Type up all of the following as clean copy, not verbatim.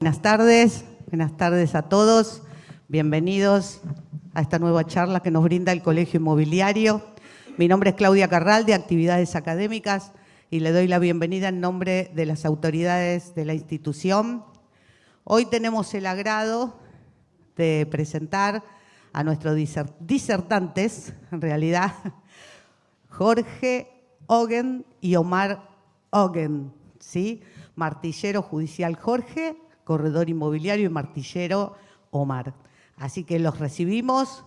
Buenas tardes a todos. Bienvenidos a esta nueva charla que nos brinda el Colegio Inmobiliario. Mi nombre es Claudia Carral, de Actividades Académicas, y le doy la bienvenida en nombre de las autoridades de la institución. Hoy tenemos el agrado de presentar a nuestros disertantes, en realidad, Jorge Oguen y Omar Oguen, ¿sí? Martillero judicial Jorge, corredor inmobiliario y martillero Omar. Así que los recibimos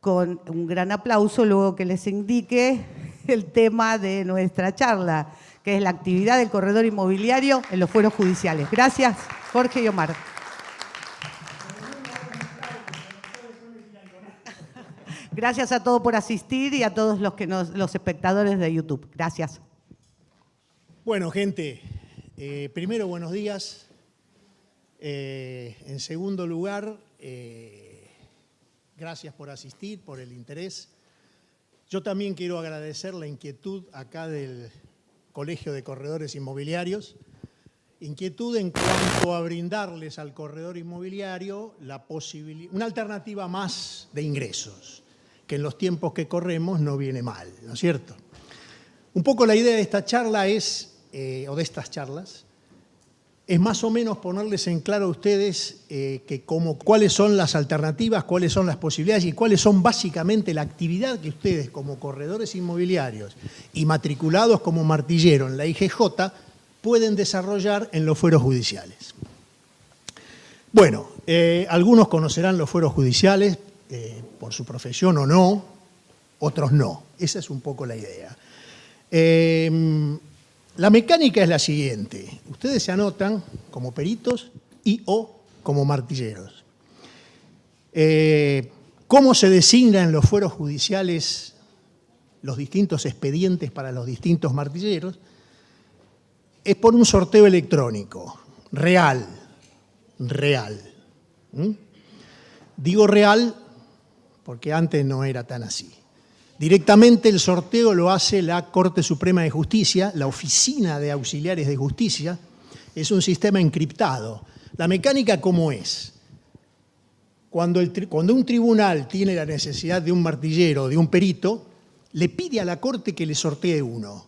con un gran aplauso, luego que les indique el tema de nuestra charla, que es la actividad del corredor inmobiliario en los fueros judiciales. Gracias, Jorge y Omar. Gracias a todos por asistir y a todos los espectadores de YouTube. Gracias. Bueno, gente, primero, buenos días. En segundo lugar, gracias por asistir, por el interés. Yo también quiero agradecer la inquietud acá del Colegio de Corredores Inmobiliarios, inquietud en cuanto a brindarles al corredor inmobiliario una alternativa más de ingresos, que en los tiempos que corremos no viene mal, ¿no es cierto? Un poco la idea de esta charla es, o de estas charlas, es más o menos ponerles en claro a ustedes cuáles son las alternativas, cuáles son las posibilidades y cuáles son básicamente la actividad que ustedes como corredores inmobiliarios y matriculados como martillero en la IGJ pueden desarrollar en los fueros judiciales. Bueno, algunos conocerán los fueros judiciales por su profesión o no, otros no. Esa es un poco la idea. La mecánica es la siguiente. Ustedes se anotan como peritos y o como martilleros. ¿Cómo se designan en los fueros judiciales los distintos expedientes para los distintos martilleros? Es por un sorteo electrónico, real. Digo real porque antes no era tan así. Directamente el sorteo lo hace la Corte Suprema de Justicia, la Oficina de Auxiliares de Justicia. Es un sistema encriptado. La mecánica, ¿cómo es? Cuando un tribunal tiene la necesidad de un martillero o de un perito, le pide a la Corte que le sortee uno.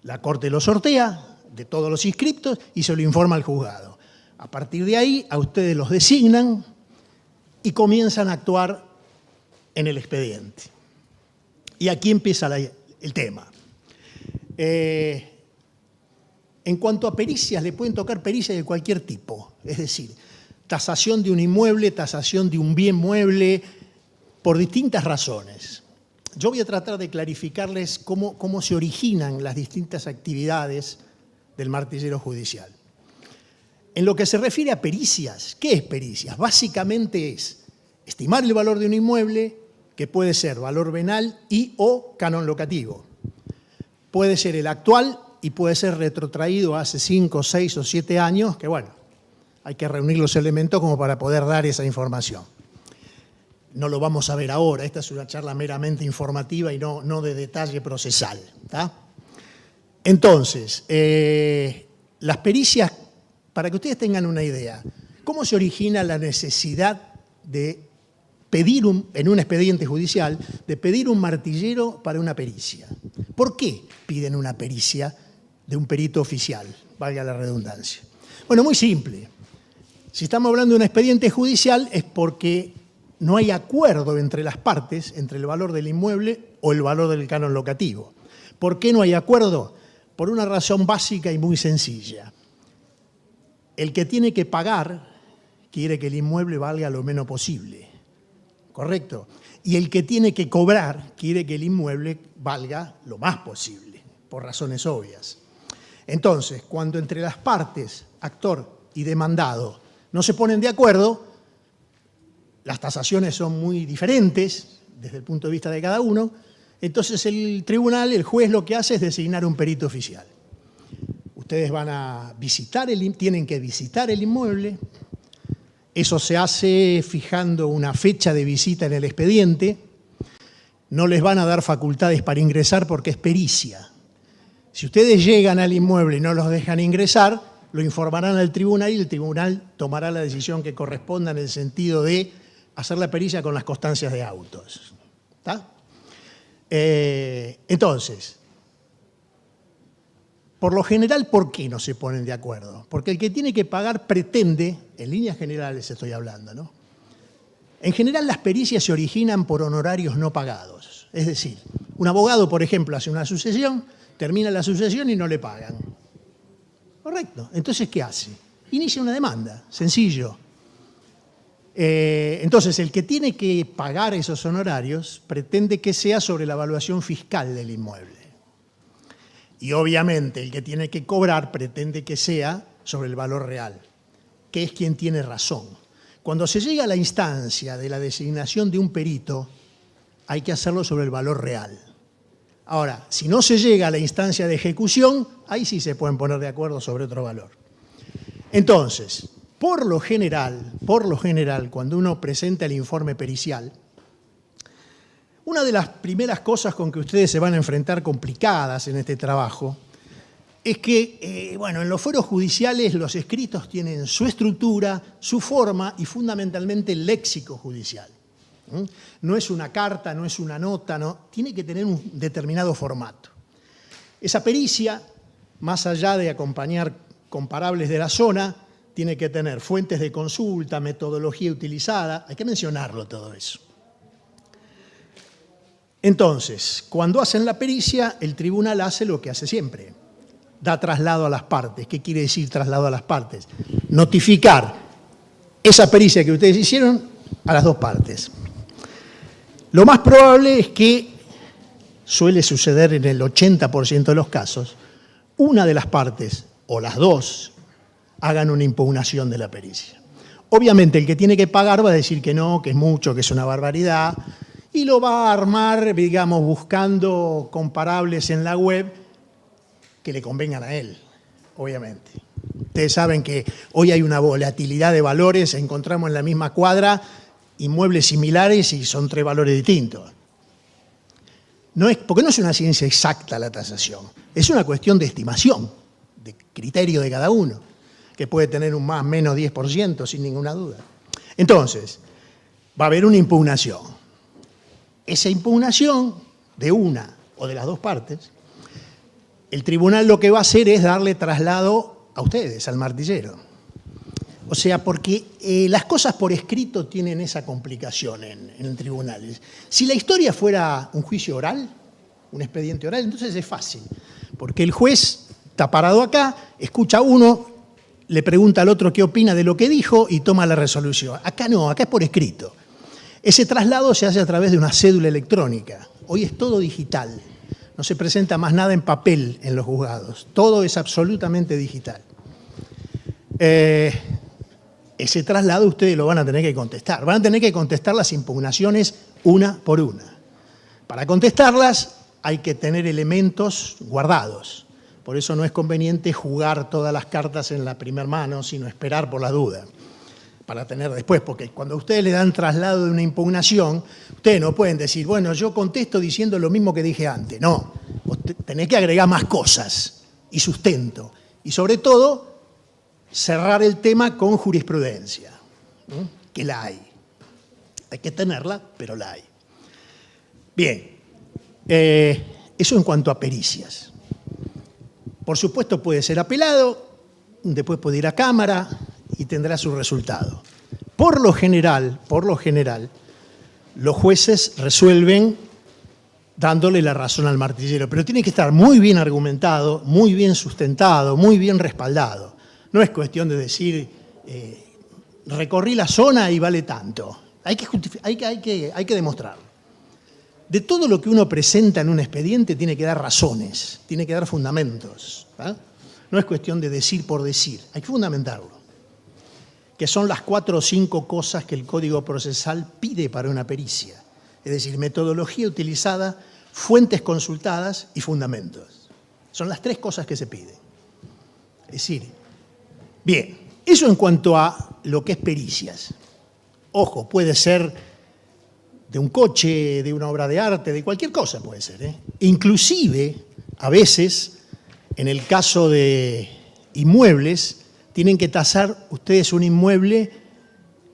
La Corte lo sortea de todos los inscriptos y se lo informa al juzgado. A partir de ahí, a ustedes los designan y comienzan a actuar en el expediente. Y aquí empieza el tema. En cuanto a pericias, le pueden tocar pericias de cualquier tipo. Es decir, tasación de un inmueble, tasación de un bien mueble, por distintas razones. Yo voy a tratar de clarificarles cómo se originan las distintas actividades del martillero judicial. En lo que se refiere a pericias, ¿qué es pericias? Básicamente es estimar el valor de un inmueble, que puede ser valor venal y o canon locativo. Puede ser el actual y puede ser retrotraído hace 5, 6 o 7 años, que bueno, hay que reunir los elementos como para poder dar esa información. No lo vamos a ver ahora, esta es una charla meramente informativa y no de detalle procesal, ¿tá? Entonces, las pericias, para que ustedes tengan una idea, ¿cómo se origina la necesidad de pedir en un expediente judicial, de pedir un martillero para una pericia? ¿Por qué piden una pericia de un perito oficial? Valga la redundancia. Bueno, muy simple. Si estamos hablando de un expediente judicial es porque no hay acuerdo entre las partes, entre el valor del inmueble o el valor del canon locativo. ¿Por qué no hay acuerdo? Por una razón básica y muy sencilla. El que tiene que pagar quiere que el inmueble valga lo menos posible. ¿Correcto? Y el que tiene que cobrar quiere que el inmueble valga lo más posible, por razones obvias. Entonces, cuando entre las partes, actor y demandado, no se ponen de acuerdo, las tasaciones son muy diferentes desde el punto de vista de cada uno, entonces el tribunal, el juez, lo que hace es designar un perito oficial. Ustedes van a tienen que visitar el inmueble. Eso se hace fijando una fecha de visita en el expediente. No les van a dar facultades para ingresar porque es pericia. Si ustedes llegan al inmueble y no los dejan ingresar, lo informarán al tribunal y el tribunal tomará la decisión que corresponda en el sentido de hacer la pericia con las constancias de autos. ¿Está? Entonces, por lo general, ¿por qué no se ponen de acuerdo? Porque el que tiene que pagar pretende, en líneas generales estoy hablando, ¿no? En general las pericias se originan por honorarios no pagados. Es decir, un abogado, por ejemplo, hace una sucesión, termina la sucesión y no le pagan. Correcto. Entonces, ¿qué hace? Inicia una demanda, sencillo. Entonces, el que tiene que pagar esos honorarios pretende que sea sobre la evaluación fiscal del inmueble. Y obviamente el que tiene que cobrar pretende que sea sobre el valor real, que es quien tiene razón. Cuando se llega a la instancia de la designación de un perito, hay que hacerlo sobre el valor real. Ahora, si no se llega a la instancia de ejecución, ahí sí se pueden poner de acuerdo sobre otro valor. Entonces, por lo general, cuando uno presenta el informe pericial, una de las primeras cosas con que ustedes se van a enfrentar complicadas en este trabajo es que, en los fueros judiciales los escritos tienen su estructura, su forma y fundamentalmente el léxico judicial. No es una carta, no es una nota, no, tiene que tener un determinado formato. Esa pericia, más allá de acompañar comparables de la zona, tiene que tener fuentes de consulta, metodología utilizada, hay que mencionarlo todo eso. Entonces, cuando hacen la pericia, el tribunal hace lo que hace siempre, da traslado a las partes. ¿Qué quiere decir traslado a las partes? Notificar esa pericia que ustedes hicieron a las dos partes. Lo más probable es que, suele suceder en el 80% de los casos, una de las partes, o las dos, hagan una impugnación de la pericia. Obviamente el que tiene que pagar va a decir que no, que es mucho, que es una barbaridad, y lo va a armar, digamos, buscando comparables en la web que le convengan a él, obviamente. Ustedes saben que hoy hay una volatilidad de valores, encontramos en la misma cuadra inmuebles similares y son tres valores distintos. Porque no es una ciencia exacta la tasación, es una cuestión de estimación, de criterio de cada uno, que puede tener un más o menos 10% sin ninguna duda. Entonces, va a haber una impugnación. Esa impugnación de una o de las dos partes, el tribunal lo que va a hacer es darle traslado a ustedes, al martillero. O sea, porque las cosas por escrito tienen esa complicación en tribunales. Si la historia fuera un juicio oral, un expediente oral, entonces es fácil. Porque el juez está parado acá, escucha a uno, le pregunta al otro qué opina de lo que dijo y toma la resolución. Acá no, acá es por escrito. Ese traslado se hace a través de una cédula electrónica. Hoy es todo digital. No se presenta más nada en papel en los juzgados. Todo es absolutamente digital. Ese traslado ustedes lo van a tener que contestar. Van a tener que contestar las impugnaciones una por una. Para contestarlas hay que tener elementos guardados. Por eso no es conveniente jugar todas las cartas en la primera mano, sino esperar por la duda, para tener después. Porque cuando ustedes le dan traslado de una impugnación, ustedes no pueden decir, bueno, yo contesto diciendo lo mismo que dije antes. No, tenés que agregar más cosas y sustento. Y sobre todo, cerrar el tema con jurisprudencia, ¿no? Que la hay. Hay que tenerla, pero la hay. Bien, eso en cuanto a pericias. Por supuesto puede ser apelado, después puede ir a cámara y tendrá su resultado. Por lo general, los jueces resuelven dándole la razón al martillero, pero tiene que estar muy bien argumentado, muy bien sustentado, muy bien respaldado. No es cuestión de decir, recorrí la zona y vale tanto. Hay que demostrarlo. De todo lo que uno presenta en un expediente tiene que dar razones, tiene que dar fundamentos. ¿Eh? No es cuestión de decir por decir, hay que fundamentarlo. Que son las 4 o 5 cosas que el Código Procesal pide para una pericia. Es decir, metodología utilizada, fuentes consultadas y fundamentos. Son las 3 cosas que se piden. Es decir, bien, eso en cuanto a lo que es pericias. Ojo, puede ser de un coche, de una obra de arte, de cualquier cosa puede ser, ¿eh? Inclusive, a veces, en el caso de inmuebles, tienen que tasar ustedes un inmueble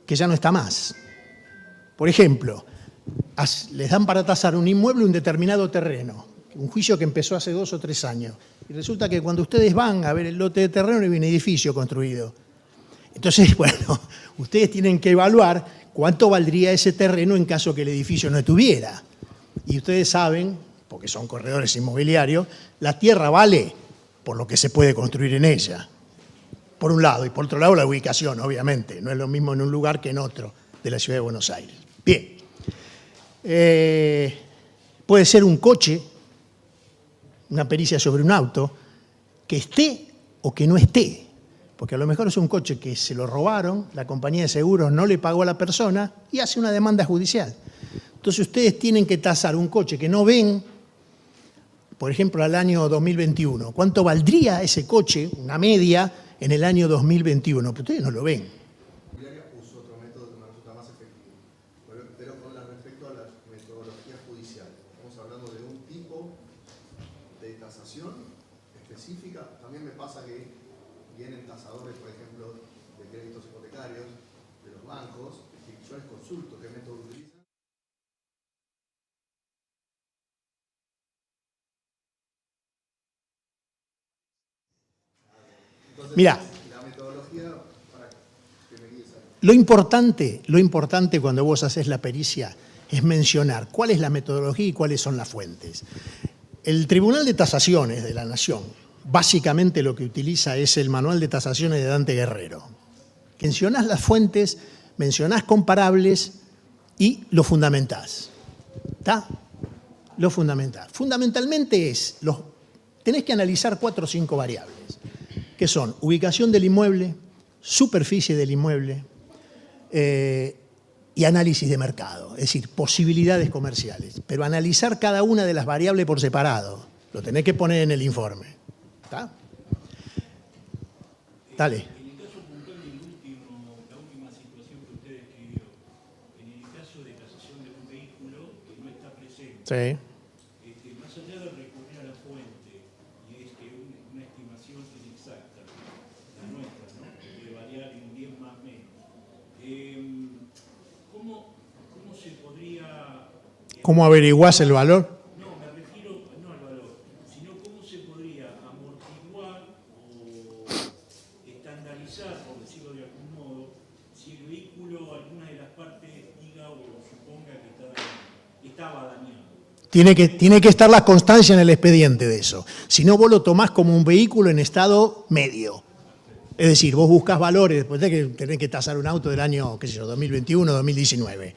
que ya no está más. Por ejemplo, les dan para tasar un inmueble un determinado terreno, un juicio que empezó hace 2 o 3 años. Y resulta que cuando ustedes van a ver el lote de terreno, hay un edificio construido. Entonces, bueno, ustedes tienen que evaluar cuánto valdría ese terreno en caso que el edificio no estuviera. Y ustedes saben, porque son corredores inmobiliarios, la tierra vale por lo que se puede construir en ella. Por un lado, y por otro lado la ubicación, obviamente. No es lo mismo en un lugar que en otro de la ciudad de Buenos Aires. Bien. Puede ser un coche, una pericia sobre un auto, que esté o que no esté. Porque a lo mejor es un coche que se lo robaron, la compañía de seguros no le pagó a la persona y hace una demanda judicial. Entonces ustedes tienen que tasar un coche que no ven, por ejemplo, al año 2021. ¿Cuánto valdría ese coche, una media, en el año 2021? Pero ustedes no lo ven. Uso otro método que me resulta más efectivo, pero con respecto a la metodología judicial. Estamos hablando de un tipo de tasación específica. También me pasa que vienen tasadores, por ejemplo, de créditos hipotecarios, de los bancos, y yo les consulto qué método utilizan. Entonces, Mirá, la metodología para que me guíes ahí. lo importante cuando vos haces la pericia es mencionar cuál es la metodología y cuáles son las fuentes. El Tribunal de Tasaciones de la Nación, básicamente lo que utiliza es el Manual de Tasaciones de Dante Guerrero. Mencionás las fuentes, mencionás comparables y lo fundamentás. ¿Está? Lo fundamentás. Fundamentalmente tenés que analizar 4 o 5 variables, que son ubicación del inmueble, superficie del inmueble y análisis de mercado, es decir, posibilidades comerciales. Pero analizar cada una de las variables por separado, lo tenés que poner en el informe. ¿Está? Dale. En el caso puntual la última situación que usted describió, en el caso de tasación de un vehículo que no está presente, Sí. más allá de recurrir a la fuente, y es que una estimación inexacta, la nuestra, ¿no? Que puede variar en 10 más menos. ¿Cómo se podría... ¿Cómo averiguás el valor? No, me refiero no al valor, sino cómo se podría amortiguar o estandarizar, por decirlo de algún modo, si el vehículo, alguna de las partes diga o suponga que estaba dañado. Tiene que estar la constancia en el expediente de eso. Si no, vos lo tomás como un vehículo en estado medio. Es decir, vos buscas valores, después de que tenés que tasar un auto del año, qué sé yo, 2021, 2019.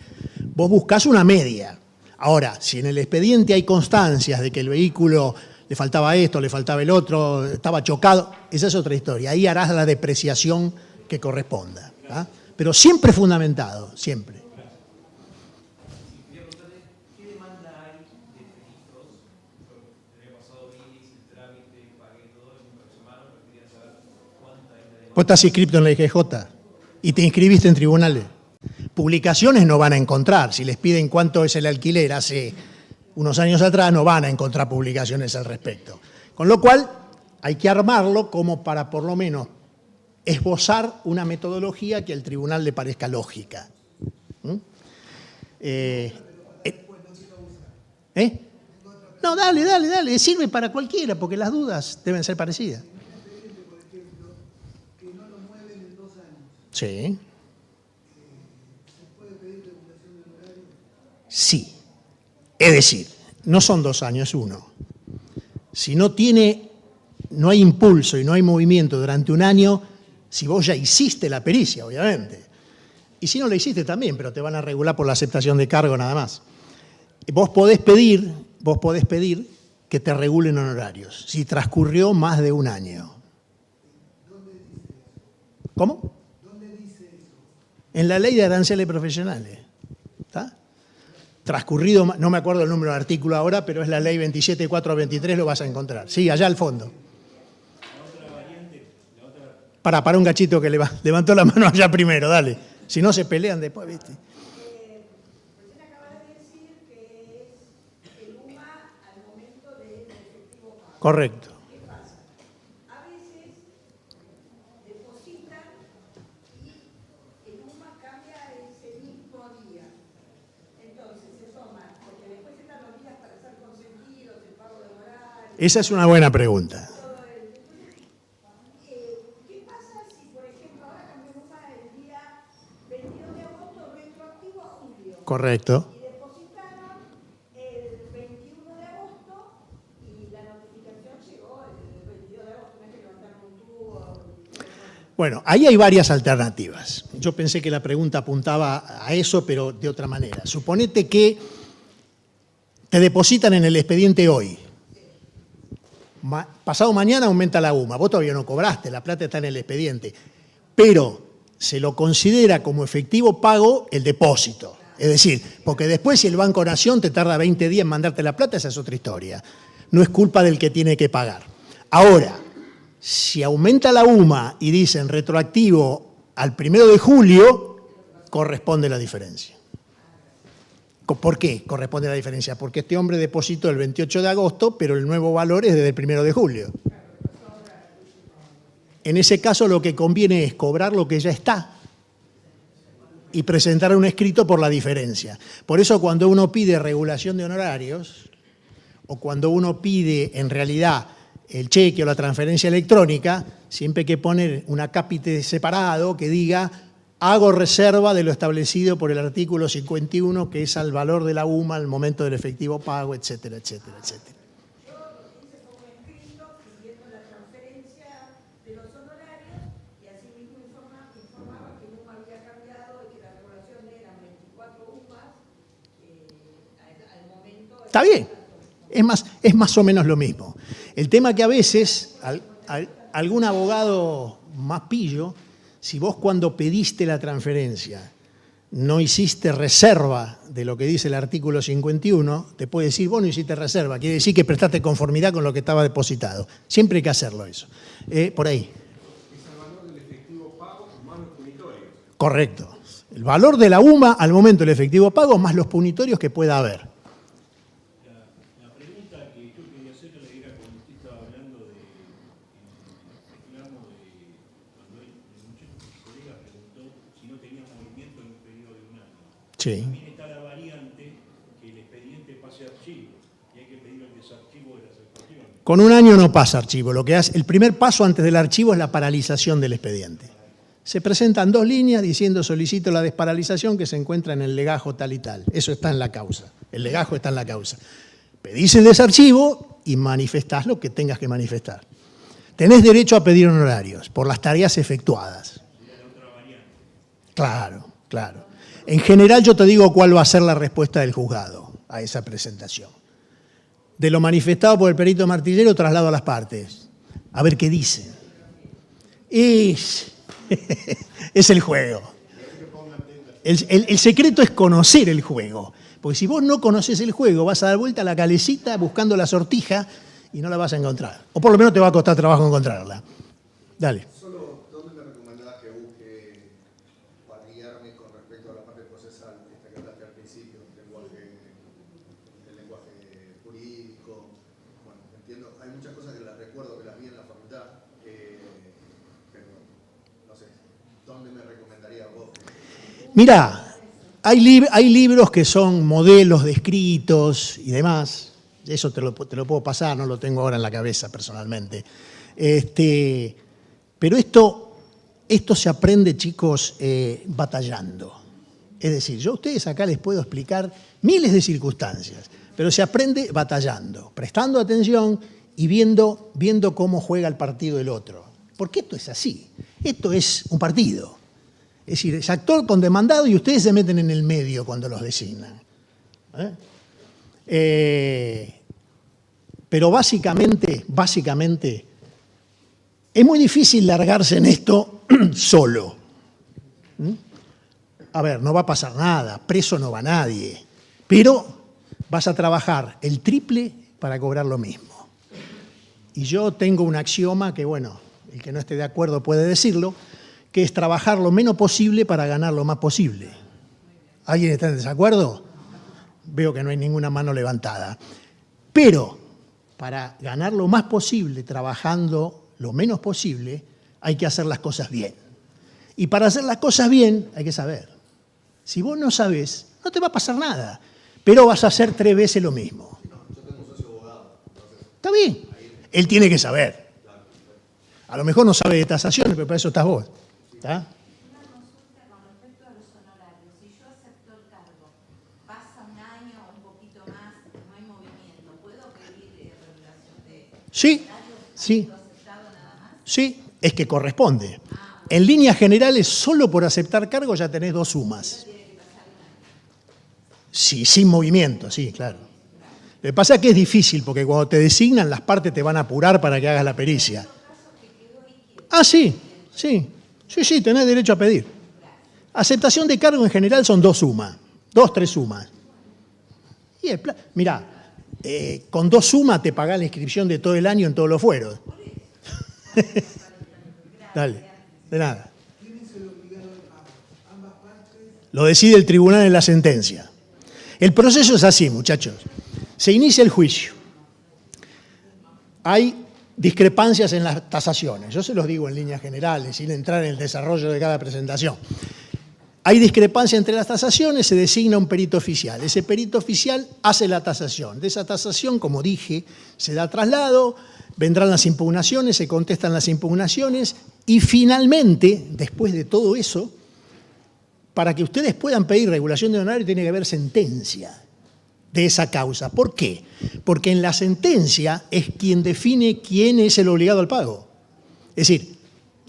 Vos buscás una media. Ahora, si en el expediente hay constancias de que el vehículo le faltaba esto, le faltaba el otro, estaba chocado, esa es otra historia. Ahí harás la depreciación que corresponda. ¿Ah? Pero siempre fundamentado, siempre. Vos estás inscrito en la IGJ y te inscribiste en tribunales. Publicaciones no van a encontrar. Si les piden cuánto es el alquiler hace unos años atrás, no van a encontrar publicaciones al respecto. Con lo cual, hay que armarlo como para por lo menos esbozar una metodología que al tribunal le parezca lógica. No, dale. Sirve para cualquiera, porque las dudas deben ser parecidas. Sí. Sí. Es decir, no son 2 años, es 1. Si no hay impulso y no hay movimiento durante un año, si vos ya hiciste la pericia, obviamente. Y si no la hiciste también, pero te van a regular por la aceptación de cargo nada más. Vos podés pedir que te regulen honorarios si transcurrió más de un año. ¿Cómo? En la ley de aranceles profesionales. ¿Está? Transcurrido, no me acuerdo el número de artículo ahora, pero es la ley 27423, lo vas a encontrar. Sí, allá al fondo. Para un gachito que levantó la mano allá primero, dale. Si no se pelean después, ¿viste? Recién acabas de decir que es el UMA al momento del efectivo pago. Correcto. ¿Qué pasa? A veces depositan Esa es una buena pregunta. ¿Qué pasa si, por ejemplo, ahora cambió UMA el día 22 de agosto retroactivo a julio? Correcto. Y depositaron el 21 de agosto y la notificación llegó el 22 de agosto, no es que levantaron un tubo. Bueno, ahí hay varias alternativas. Yo pensé que la pregunta apuntaba a eso, pero de otra manera. Suponete que te depositan en el expediente hoy. Pasado mañana aumenta la UMA. Vos todavía no cobraste, la plata está en el expediente. Pero se lo considera como efectivo pago el depósito. Es decir, porque después si el Banco Nación te tarda 20 días en mandarte la plata, esa es otra historia. No es culpa del que tiene que pagar. Ahora, si aumenta la UMA y dicen retroactivo al 1 de julio, corresponde la diferencia. ¿Por qué corresponde la diferencia? Porque este hombre depositó el 28 de agosto, pero el nuevo valor es desde el 1 de julio. En ese caso lo que conviene es cobrar lo que ya está y presentar un escrito por la diferencia. Por eso cuando uno pide regulación de honorarios o cuando uno pide en realidad el cheque o la transferencia electrónica, siempre hay que poner un acápite separado que diga hago reserva de lo establecido por el artículo 51, que es al valor de la UMA al momento del efectivo pago, etcétera, etcétera, etcétera. Yo lo hice como escrito pidiendo la transferencia de los honorarios y así mismo informaba que UMA había cambiado y que la regulación eran 24 UMAs al momento. Está bien, es más o menos lo mismo. El tema que a veces algún abogado más pillo, si vos cuando pediste la transferencia no hiciste reserva de lo que dice el artículo 51, te puede decir, vos no hiciste reserva, quiere decir que prestaste conformidad con lo que estaba depositado. Siempre hay que hacerlo eso. Por ahí. Es el valor del efectivo pago más los punitorios. Correcto. El valor de la UMA al momento del efectivo pago más los punitorios que pueda haber. La pregunta que yo quería hacerle era cuando usted estaba hablando de reclamo de cuando el colega preguntó si no tenía movimiento en un periodo de un año. Sí. También está la variante que el expediente pase a archivo y hay que pedir el desarchivo de las exportaciones. Con un año no pasa archivo. Lo que hace, el primer paso antes del archivo es la paralización del expediente. Se presentan 2 líneas diciendo solicito la desparalización que se encuentra en el legajo tal y tal. Eso está en la causa. El legajo está en la causa. Pedís el desarchivo y manifestás lo que tengas que manifestar. Tenés derecho a pedir honorarios por las tareas efectuadas. Claro, claro. En general yo te digo cuál va a ser la respuesta del juzgado a esa presentación. De lo manifestado por el perito martillero traslado a las partes. A ver qué dicen. Es el juego. El secreto es conocer el juego. Porque si vos no conoces el juego, vas a dar vuelta a la calecita buscando la sortija y no la vas a encontrar. O por lo menos te va a costar trabajo encontrarla. Dale. Solo, ¿dónde me recomendás que busque para guiarme con respecto a la parte procesal? Esta que hablaste al principio, el lenguaje jurídico. Bueno, entiendo, hay muchas cosas que las recuerdo, que las vi en la facultad, pero no sé, ¿dónde me recomendaría vos? Mirá, hay libros que son modelos descritos y demás. Eso te lo puedo pasar, no lo tengo ahora en la cabeza personalmente. Pero esto se aprende, chicos, batallando. Es decir, yo a ustedes acá les puedo explicar miles de circunstancias, pero se aprende batallando, prestando atención y viendo cómo juega el partido del otro. Porque esto es así. Esto es un partido. Es decir, es actor con demandado y ustedes se meten en el medio cuando los designan. Pero básicamente, es muy difícil largarse en esto solo. A ver, no va a pasar nada, preso no va nadie, pero vas a trabajar el triple para cobrar lo mismo. Y yo tengo un axioma que, bueno, el que no esté de acuerdo puede decirlo, que es trabajar lo menos posible para ganar lo más posible. ¿Alguien está en desacuerdo? Veo que no hay ninguna mano levantada. Pero para ganar lo más posible, trabajando lo menos posible, hay que hacer las cosas bien. Y para hacer las cosas bien hay que saber. Si vos no sabés, no te va a pasar nada, pero vas a hacer 3 veces lo mismo. Yo tengo un socio abogado, entonces Está bien. Él tiene que saber. A lo mejor no sabe de tasaciones, pero para eso estás vos. ¿Está? Una consulta con respecto a los honorarios. Si yo acepto el cargo, pasa un año o un poquito más, no hay movimiento, ¿puedo pedir regulación de Sí, horarios? sí, ¿Lo aceptado nada más? sí, es que corresponde. En líneas generales, solo por aceptar cargo ya tenés 2 sumas. Sí, sin movimiento, sí, claro. Lo que pasa es que es difícil, porque cuando te designan, las partes te van a apurar para que hagas la pericia. Ah, sí, sí, sí, sí, tenés derecho a pedir. Aceptación de cargo en general son 2 sumas, 2, 3 sumas. Y mirá, con 2 sumas te pagás la inscripción de todo el año en todos los fueros. Dale, de nada. Lo decide el tribunal en la sentencia. El proceso es así, muchachos. Se inicia el juicio. Hay discrepancias en las tasaciones. Yo se los digo en líneas generales, sin entrar en el desarrollo de cada presentación. Hay discrepancia entre las tasaciones, se designa un perito oficial. Ese perito oficial hace la tasación. De esa tasación, como dije, se da traslado, vendrán las impugnaciones, se contestan las impugnaciones y finalmente, después de todo eso, para que ustedes puedan pedir regulación de honorario tiene que haber sentencia de esa causa. ¿Por qué? Porque en la sentencia es quien define quién es el obligado al pago. Es decir,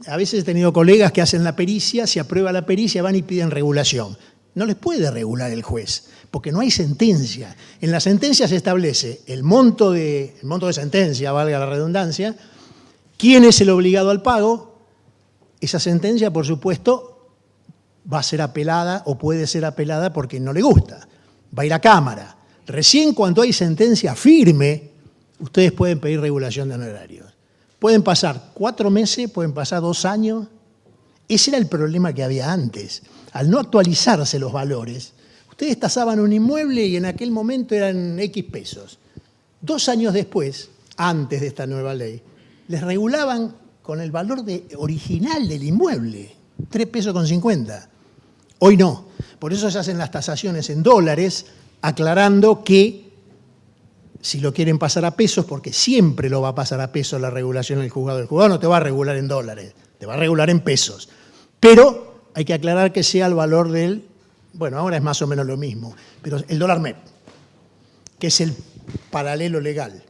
a veces he tenido colegas que hacen la pericia, se aprueba la pericia, van y piden regulación. No les puede regular el juez, porque no hay sentencia. En la sentencia se establece el monto de sentencia, valga la redundancia, quién es el obligado al pago. Esa sentencia, por supuesto, va a ser apelada o puede ser apelada porque no le gusta. Va a ir a Cámara. Recién cuando hay sentencia firme, ustedes pueden pedir regulación de honorarios. Pueden pasar 4 meses, pueden pasar 2 años. Ese era el problema que había antes. Al no actualizarse los valores, ustedes tasaban un inmueble y en aquel momento eran X pesos. 2 años después, antes de esta nueva ley, les regulaban con el valor original del inmueble, 3 pesos con 50. Hoy no. Por eso se hacen las tasaciones en dólares, aclarando que si lo quieren pasar a pesos, porque siempre lo va a pasar a pesos la regulación del juzgado. El juzgado no te va a regular en dólares, te va a regular en pesos. Pero hay que aclarar que sea el valor del, bueno, ahora es más o menos lo mismo, pero el dólar MEP, que es el paralelo legal.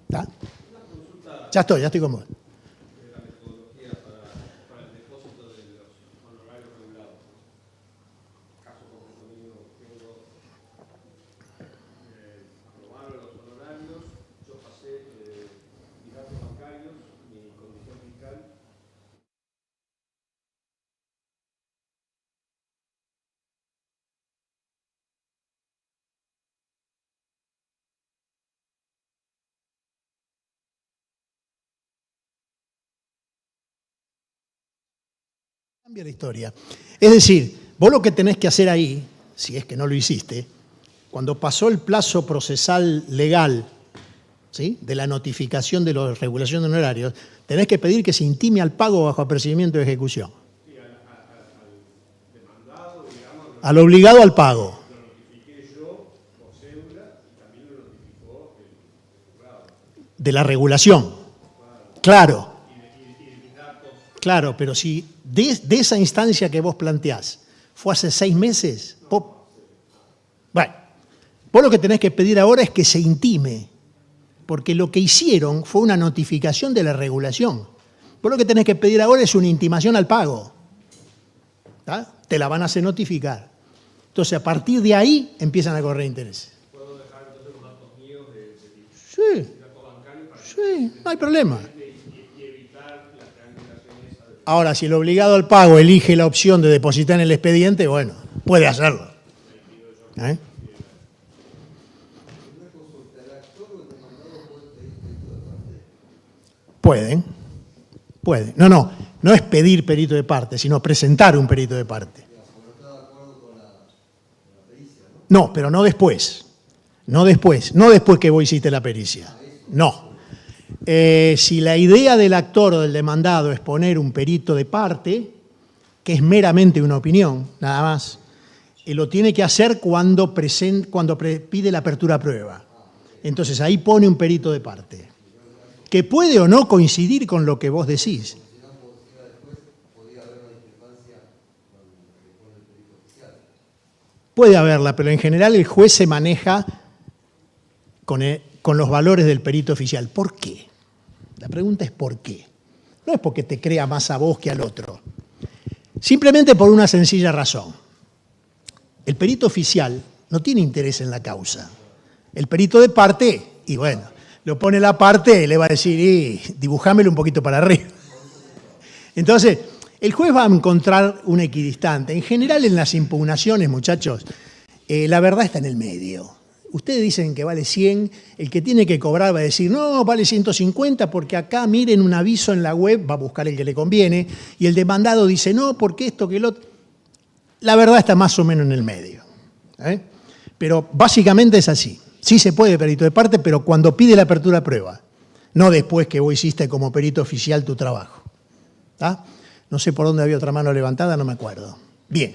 ¿Está? Ya estoy cómodo. Cambia la historia. Es decir, vos lo que tenés que hacer ahí, si es que no lo hiciste, cuando pasó el plazo procesal legal, ¿sí?, de la notificación de la regulación de honorarios, tenés que pedir que se intime al pago bajo apercibimiento de ejecución. Al obligado al pago. De la regulación. Claro. Claro, pero si de esa instancia que vos planteás fue hace 6 meses, vos lo que tenés que pedir ahora es que se intime, porque lo que hicieron fue una notificación de la regulación. Vos lo que tenés que pedir ahora es una intimación al pago. ¿Tá? Te la van a hacer notificar. Entonces, a partir de ahí empiezan a correr intereses. ¿Puedo dejar entonces los datos míos de datos bancarios? Sí, no hay problema. Ahora, si el obligado al pago elige la opción de depositar en el expediente, bueno, puede hacerlo. ¿Eh? Pueden. No es pedir perito de parte, sino presentar un perito de parte. No, pero no después. No después que vos hiciste la pericia. No. Si la idea del actor o del demandado es poner un perito de parte, que es meramente una opinión, nada más, lo tiene que hacer cuando pide la apertura a prueba. Entonces ahí pone un perito de parte. que puede o no coincidir con lo que vos decís. Puede haberla, pero en general el juez se maneja con los valores del perito oficial. ¿Por qué? La pregunta es ¿por qué? No es porque te crea más a vos que al otro. Simplemente por una sencilla razón. El perito oficial no tiene interés en la causa. El perito de parte, y bueno, lo pone la parte y le va a decir, dibujámelo un poquito para arriba. Entonces, el juez va a encontrar un equidistante. En general, en las impugnaciones, muchachos, la verdad está en el medio. Ustedes dicen que vale 100, el que tiene que cobrar va a decir, no, vale 150 porque acá miren un aviso en la web, va a buscar el que le conviene, y el demandado dice, no, porque esto, que lo otro. La verdad está más o menos en el medio. Pero básicamente es así. Sí se puede perito de parte, pero cuando pide la apertura a prueba, no después que vos hiciste como perito oficial tu trabajo. ¿Tá? No sé por dónde había otra mano levantada, no me acuerdo. Bien.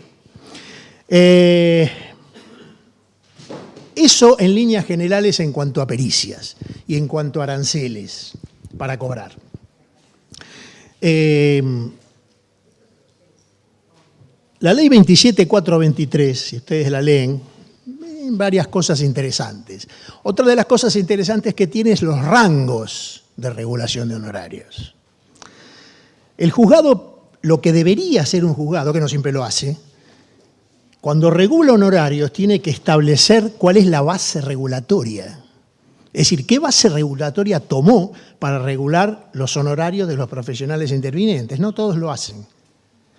Eso en líneas generales en cuanto a pericias y en cuanto a aranceles para cobrar. La ley 27.423, si ustedes la leen, varias cosas interesantes. Otra de las cosas interesantes que tiene es los rangos de regulación de honorarios. El juzgado, lo que debería hacer un juzgado, que no siempre lo hace, cuando regula honorarios tiene que establecer cuál es la base regulatoria. Es decir, qué base regulatoria tomó para regular los honorarios de los profesionales intervinientes. No todos lo hacen,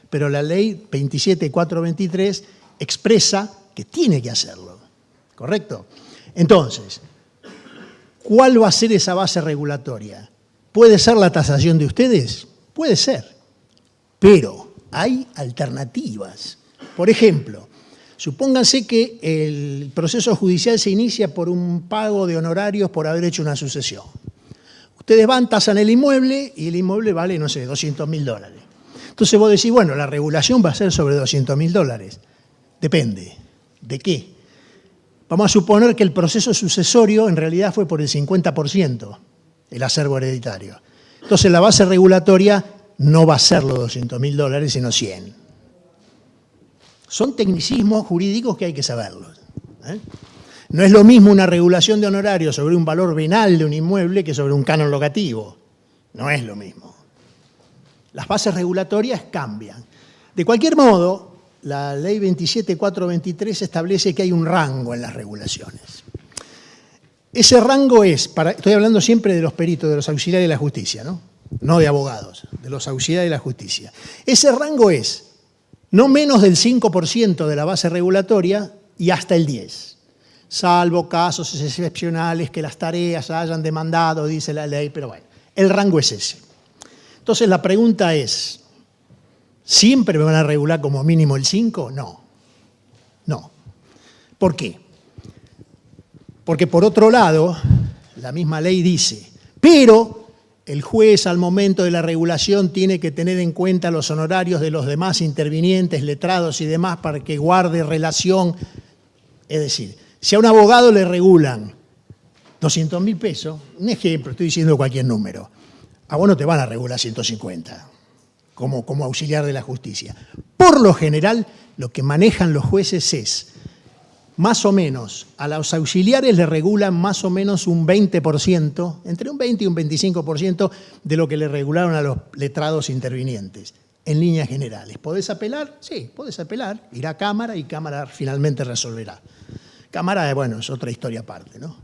pero la ley 27.423 expresa que tiene que hacerlo. ¿Correcto? Entonces, ¿cuál va a ser esa base regulatoria? ¿Puede ser la tasación de ustedes? Puede ser, pero hay alternativas. Por ejemplo, supónganse que el proceso judicial se inicia por un pago de honorarios por haber hecho una sucesión. Ustedes van, tasan el inmueble y el inmueble vale, no sé, $200.000. Entonces vos decís, bueno, la regulación va a ser sobre $200.000. Depende. ¿De qué? Vamos a suponer que el proceso sucesorio en realidad fue por el 50%, el acervo hereditario. Entonces la base regulatoria no va a ser los $200.000, sino 100. Son tecnicismos jurídicos que hay que saberlos. No es lo mismo una regulación de honorarios sobre un valor venal de un inmueble que sobre un canon locativo. No es lo mismo. Las bases regulatorias cambian. De cualquier modo, la ley 27.423 establece que hay un rango en las regulaciones. Ese rango es, estoy hablando siempre de los peritos, de los auxiliares de la justicia, no de abogados, de los auxiliares de la justicia. Ese rango es no menos del 5% de la base regulatoria y hasta el 10%, salvo casos excepcionales que las tareas hayan demandado, dice la ley, pero bueno, el rango es ese. Entonces la pregunta es, ¿siempre me van a regular como mínimo el 5%? No. ¿Por qué? Porque por otro lado, la misma ley dice, pero el juez al momento de la regulación tiene que tener en cuenta los honorarios de los demás intervinientes, letrados y demás para que guarde relación. Es decir, si a un abogado le regulan $200.000, un ejemplo, estoy diciendo cualquier número, a vos no te van a regular 150 como auxiliar de la justicia. Por lo general, lo que manejan los jueces es, más o menos, a los auxiliares le regulan más o menos un 20%, entre un 20 y un 25% de lo que le regularon a los letrados intervinientes, en líneas generales. ¿Podés apelar? Sí, podés apelar, irá a Cámara y Cámara finalmente resolverá. Cámara, bueno, es otra historia aparte, ¿no?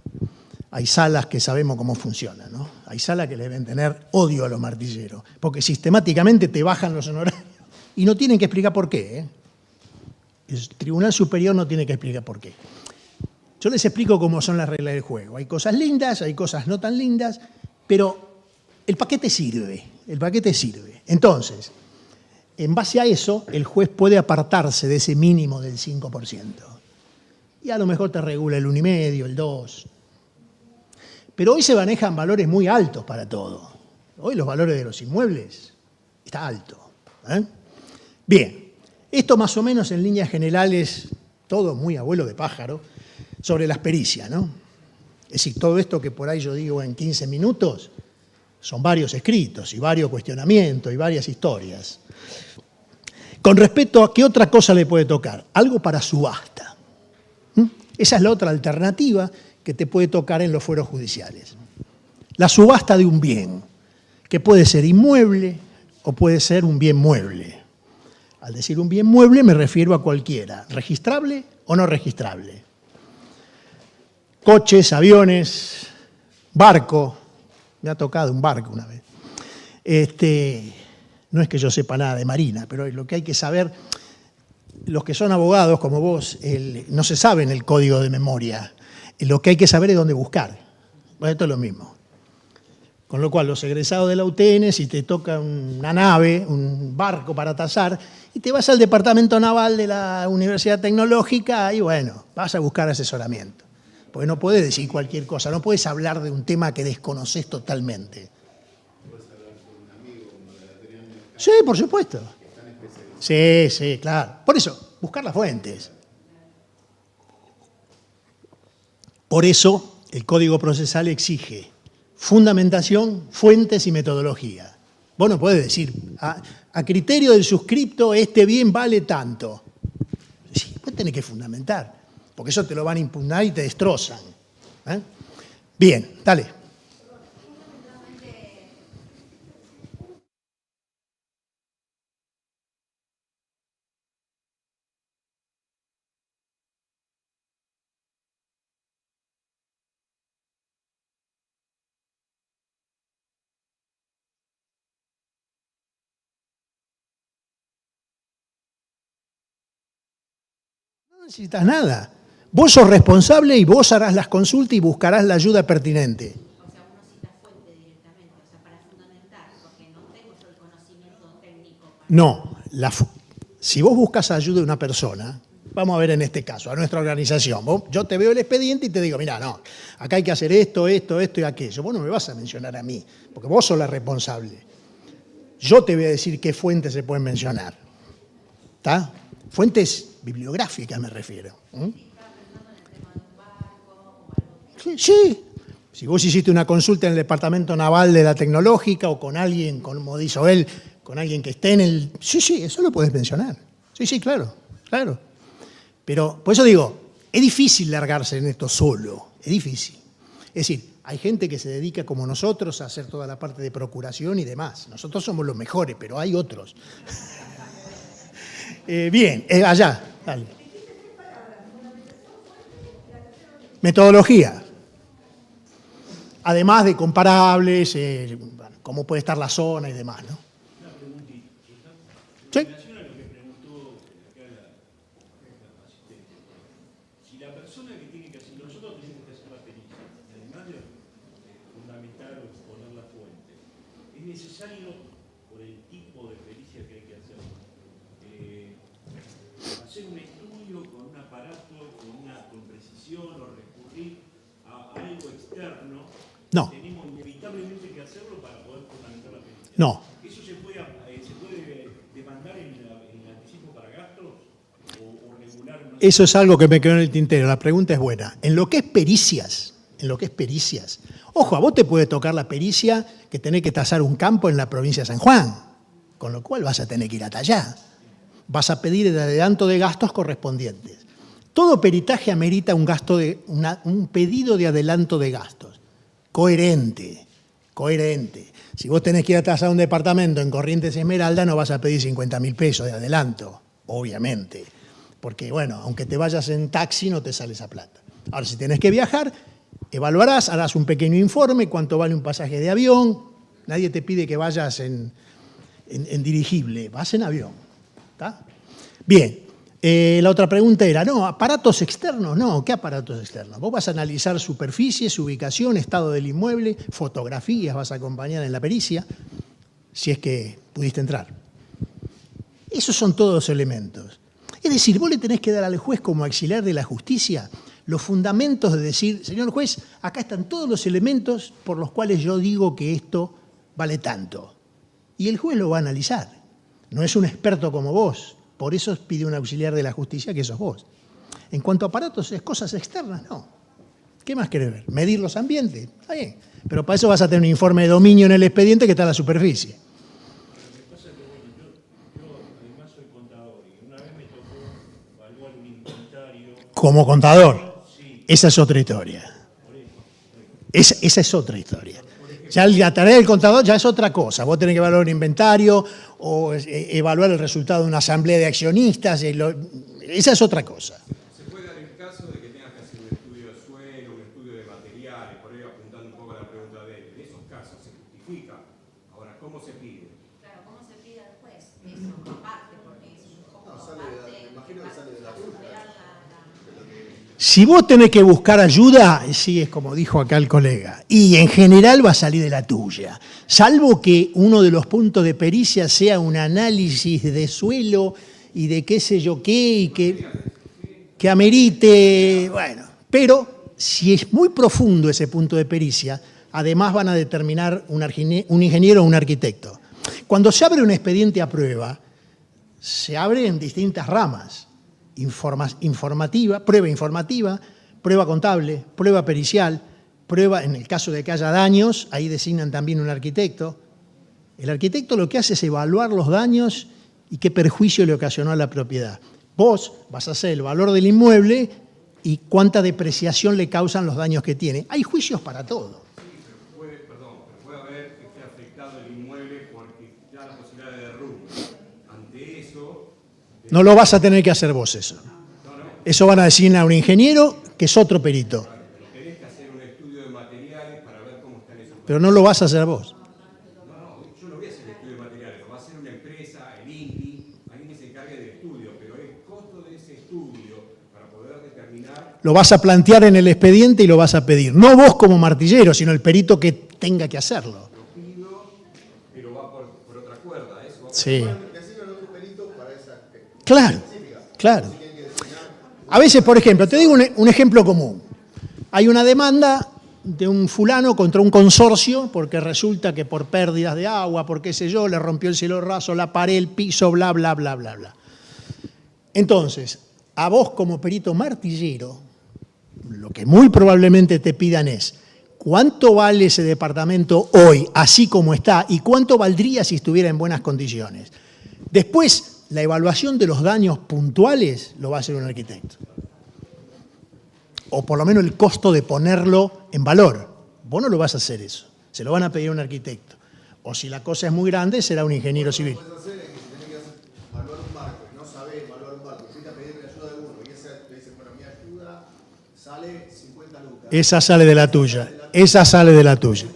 Hay salas que sabemos cómo funcionan, ¿no? Hay salas que le deben tener odio a los martilleros, porque sistemáticamente te bajan los honorarios y no tienen que explicar por qué, El Tribunal Superior no tiene que explicar por qué. Yo les explico cómo son las reglas del juego. Hay cosas lindas, hay cosas no tan lindas, pero el paquete sirve, Entonces, en base a eso, el juez puede apartarse de ese mínimo del 5%. Y a lo mejor te regula el 1,5%, el 2%. Pero hoy se manejan valores muy altos para todo. Hoy los valores de los inmuebles está alto. Bien. Esto más o menos en líneas generales, todo muy abuelo de pájaro, sobre las pericias, ¿no? Es decir, todo esto que por ahí yo digo en 15 minutos, Son varios escritos y varios cuestionamientos y varias historias. Con respecto a qué otra cosa le puede tocar, algo para subasta. Esa es la otra alternativa que te puede tocar en los fueros judiciales. La subasta de un bien, que puede ser inmueble o puede ser un bien mueble. Al decir un bien mueble me refiero a cualquiera, registrable o no registrable. Coches, aviones, barco. Me ha tocado un barco una vez. No es que yo sepa nada de marina, pero lo que hay que saber, los que son abogados como vos, no se saben el código de memoria. Lo que hay que saber es dónde buscar. Bueno, esto es lo mismo. Con lo cual, los egresados de la UTN, si te toca una nave, un barco para tasar, y te vas al departamento naval de la Universidad Tecnológica, y bueno, vas a buscar asesoramiento. Porque no puedes decir cualquier cosa, no puedes hablar de un tema que desconoces totalmente. ¿Puedes hablar con un amigo como la Adrián Mercado? Sí, por supuesto. Sí, claro. Por eso, buscar las fuentes. Por eso, el Código Procesal exige fundamentación, fuentes y metodología. Vos no podés decir, a criterio del suscripto, este bien vale tanto. Sí, vos tenés que fundamentar, porque eso te lo van a impugnar y te destrozan. Bien, dale. No necesitas nada. Vos sos responsable y vos harás las consultas y buscarás la ayuda pertinente. O sea, uno cita fuente directamente, o sea, para fundamentar, porque no tengo yo el conocimiento técnico. No, si vos buscas ayuda de una persona, vamos a ver en este caso, a nuestra organización, yo te veo el expediente y te digo, mira, no, acá hay que hacer esto y aquello. Vos no me vas a mencionar a mí, porque vos sos la responsable. Yo te voy a decir qué fuentes se pueden mencionar. ¿Está? Fuentes bibliográficas me refiero. Sí. Si vos hiciste una consulta en el Departamento Naval de la Tecnológica o con alguien, como hizo él, con alguien que esté en el... Sí, eso lo podés mencionar. Sí, claro. Pero, por eso digo, es difícil largarse en esto solo, es difícil. Es decir, hay gente que se dedica como nosotros a hacer toda la parte de procuración y demás. Nosotros somos los mejores, pero hay otros. Bien, allá, dale. Metodología. Además de comparables, cómo puede estar la zona y demás, ¿no? Una preguntita. Sí. En relación a lo que preguntó acá la asistente, si la persona que tiene que hacer, nosotros tenemos que hacer la pericia, además de fundamentar o exponer la fuente, es necesario, por el tipo de pericia que hay que hacer, hacer un estudio con un aparato, con precisión o recurrir a algo externo. No. Tenemos inevitablemente que hacerlo para poder fundamentar la pericia. No. ¿Eso se puede demandar en el anticipo para gastos o regular? Eso es algo que me quedó en el tintero. La pregunta es buena. En lo que es pericias, ojo, a vos te puede tocar la pericia que tenés que tasar un campo en la provincia de San Juan, con lo cual vas a tener que ir hasta allá. Vas a pedir el adelanto de gastos correspondientes. Todo peritaje amerita un pedido de adelanto de gastos. Coherente. Si vos tenés que ir a tasar un departamento en Corrientes Esmeralda, no vas a pedir 50.000 pesos de adelanto, obviamente. Porque, bueno, aunque te vayas en taxi, no te sale esa plata. Ahora, si tenés que viajar, evaluarás, harás un pequeño informe, cuánto vale un pasaje de avión. Nadie te pide que vayas en dirigible, vas en avión. ¿Está? Bien. La otra pregunta era, aparatos externos, ¿qué aparatos externos? Vos vas a analizar superficie, su ubicación, estado del inmueble, fotografías vas a acompañar en la pericia, si es que pudiste entrar. Esos son todos elementos. Es decir, vos le tenés que dar al juez como auxiliar de la justicia los fundamentos de decir, señor juez, acá están todos los elementos por los cuales yo digo que esto vale tanto. Y el juez lo va a analizar. No es un experto como vos. Por eso pide un auxiliar de la justicia, que sos vos. En cuanto a aparatos, cosas externas, ¿Qué más querés ver? Medir los ambientes. Está bien. Pero para eso vas a tener un informe de dominio en el expediente que está a la superficie. Lo que pasa es que, bueno, yo además soy contador y una vez me tocó evaluar un inventario. Como contador. Sí, Esa es otra historia. Esa es otra historia. Ya la tarea del contador ya es otra cosa. Vos tenés que evaluar un inventario o evaluar el resultado de una asamblea de accionistas. Esa es otra cosa. Se puede dar el caso de que tengas que hacer un estudio de suelo, un estudio de materiales, por ahí apuntando un poco a la pregunta de él. En esos casos se justifica. Ahora, ¿cómo se pide? Claro, ¿cómo se pide al juez? Eso, aparte, porque es un poco aparte. me imagino que sale de la tuya. Si vos tenés que buscar ayuda, sí, es como dijo acá el colega, y en general va a salir de la tuya, salvo que uno de los puntos de pericia sea un análisis de suelo y de qué sé yo qué, y que amerite, bueno, pero si es muy profundo ese punto de pericia, además van a determinar un ingeniero o un arquitecto. Cuando se abre un expediente a prueba, se abre en distintas ramas. Informativa, prueba contable, prueba pericial, prueba, en el caso de que haya daños, ahí designan también un arquitecto. El arquitecto lo que hace es evaluar los daños y qué perjuicio le ocasionó a la propiedad. Vos vas a hacer el valor del inmueble y cuánta depreciación le causan los daños que tiene. Hay juicios para todo. Puede haber que esté afectado el inmueble porque ya la posibilidad de derrumbe. Ante eso... No lo vas a tener que hacer vos eso. Eso van a designar a un ingeniero que es otro perito. Tenés que hacer un estudio de materiales para ver cómo están esos. Pero no lo vas a hacer vos. No, yo no voy a hacer el estudio de materiales, lo va a hacer una empresa, el INPI, alguien que se encargue del estudio, pero el costo de ese estudio para poder determinar... Lo vas a plantear en el expediente y lo vas a pedir. No vos como martillero, sino el perito que tenga que hacerlo. Lo pido, pero va por otra cuerda, eso va por... Sí. Que sirven otros peritos para esa Claro, claro. A veces, por ejemplo, te digo un ejemplo común. Hay una demanda de un fulano contra un consorcio porque resulta que por pérdidas de agua, por qué sé yo, le rompió el cielo raso, la pared, el piso, bla, bla, bla, bla, bla. Entonces, a vos como perito martillero, lo que muy probablemente te pidan es ¿cuánto vale ese departamento hoy, así como está? ¿Y cuánto valdría si estuviera en buenas condiciones? Después, la evaluación de los daños puntuales lo va a hacer un arquitecto. O por lo menos el costo de ponerlo en valor. Vos no lo vas a hacer eso. Se lo van a pedir a un arquitecto. O si la cosa es muy grande, será un ingeniero civil. Lo que puedes hacer es que si tenés que evaluar un barco y no sabés evaluar un barco, fuiste a pedirle ayuda de uno y ese te dice, bueno, mi ayuda sale 50 lucas. Esa sale de la tuya. Esa sale de la tuya.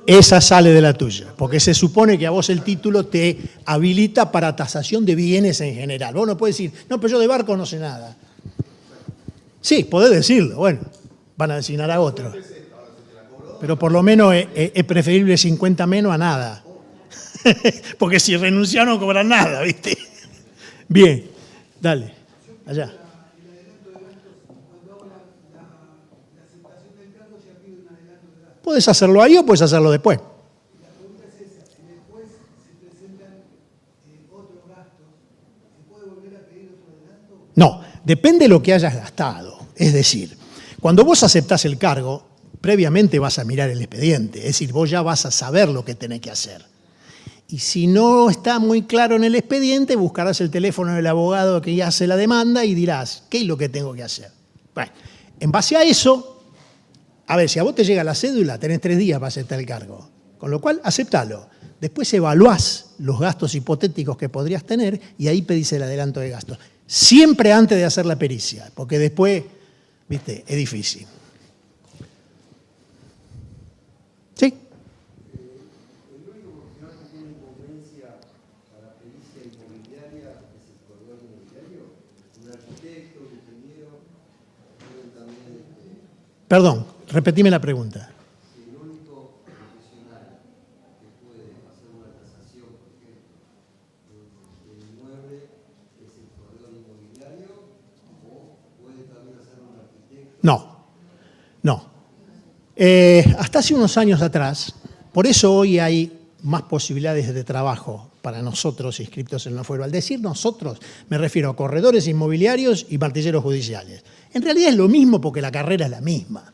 Esa sale de la tuya, porque se supone que a vos el título te habilita para tasación de bienes en general. Vos no puedes decir, no, pero yo de barco no sé nada. Sí, podés decirlo, bueno, van a designar a otro. Pero por lo menos es preferible 50 menos a nada. Porque si renuncian no cobran nada, ¿viste? Bien, dale, allá. Puedes hacerlo ahí o puedes hacerlo después. La pregunta es esa, si después se presentan otros gastos, ¿se puede volver a pedir otro adelanto? No, depende de lo que hayas gastado. Es decir, cuando vos aceptás el cargo, previamente vas a mirar el expediente. Es decir, vos ya vas a saber lo que tenés que hacer. Y si no está muy claro en el expediente, buscarás el teléfono del abogado que hace la demanda y dirás, ¿qué es lo que tengo que hacer? Bueno, en base a eso... A ver, si a vos te llega la cédula, tenés 3 días para aceptar el cargo. Con lo cual, aceptalo. Después evaluás los gastos hipotéticos que podrías tener y ahí pedís el adelanto de gastos. Siempre antes de hacer la pericia, porque después, viste, es difícil. ¿Sí? El único profesional que tiene incongruencia para pericia inmobiliaria es el corredor inmobiliario. Un arquitecto, un ingeniero, pueden también... Perdón. Repetime la pregunta. Si el único profesional que puede hacer una tasación, por ejemplo, del inmueble es el corredor inmobiliario, o puede también hacer un arquitecto. No. Hasta hace unos años atrás, por eso hoy hay más posibilidades de trabajo para nosotros inscritos en el fuero. Al decir nosotros, me refiero a corredores inmobiliarios y martilleros judiciales. En realidad es lo mismo porque la carrera es la misma.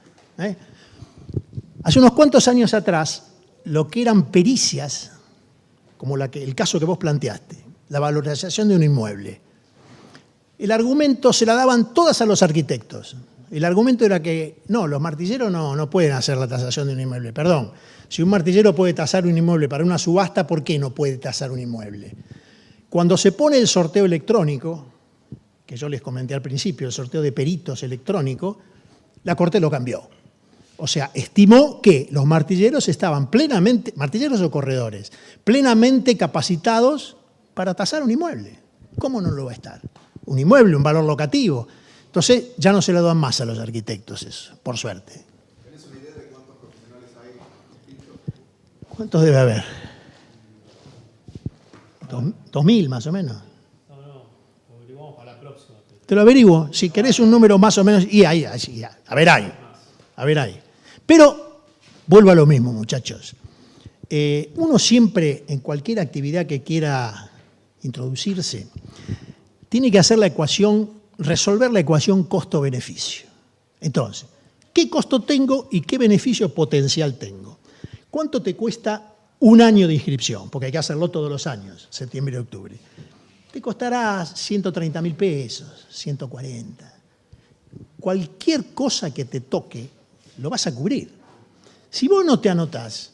Hace unos cuantos años atrás, lo que eran pericias, como el caso que vos planteaste, la valorización de un inmueble, el argumento se la daban todas a los arquitectos. El argumento era que no, los martilleros no pueden hacer la tasación de un inmueble. Perdón, si un martillero puede tasar un inmueble para una subasta, ¿por qué no puede tasar un inmueble? Cuando se pone el sorteo electrónico, que yo les comenté al principio, el sorteo de peritos electrónico, la Corte lo cambió. O sea, estimó que los martilleros estaban plenamente, martilleros o corredores, plenamente capacitados para tasar un inmueble. ¿Cómo no lo va a estar? Un inmueble, un valor locativo. Entonces ya no se lo dan más a los arquitectos eso, por suerte. ¿Tienes una idea de cuántos profesionales hay? ¿Cuántos debe haber? 2.000 más o menos. No, lo averiguamos para la próxima. Te lo averiguo, si querés un número más o menos, y ahí, a ver ahí. Pero vuelvo a lo mismo, muchachos. Uno siempre, en cualquier actividad que quiera introducirse, tiene que hacer la ecuación, resolver la ecuación costo-beneficio. Entonces, ¿qué costo tengo y qué beneficio potencial tengo? ¿Cuánto te cuesta un año de inscripción? Porque hay que hacerlo todos los años, septiembre y octubre. Te costará 130.000 pesos, 140. Cualquier cosa que te toque, lo vas a cubrir. Si vos no te anotás,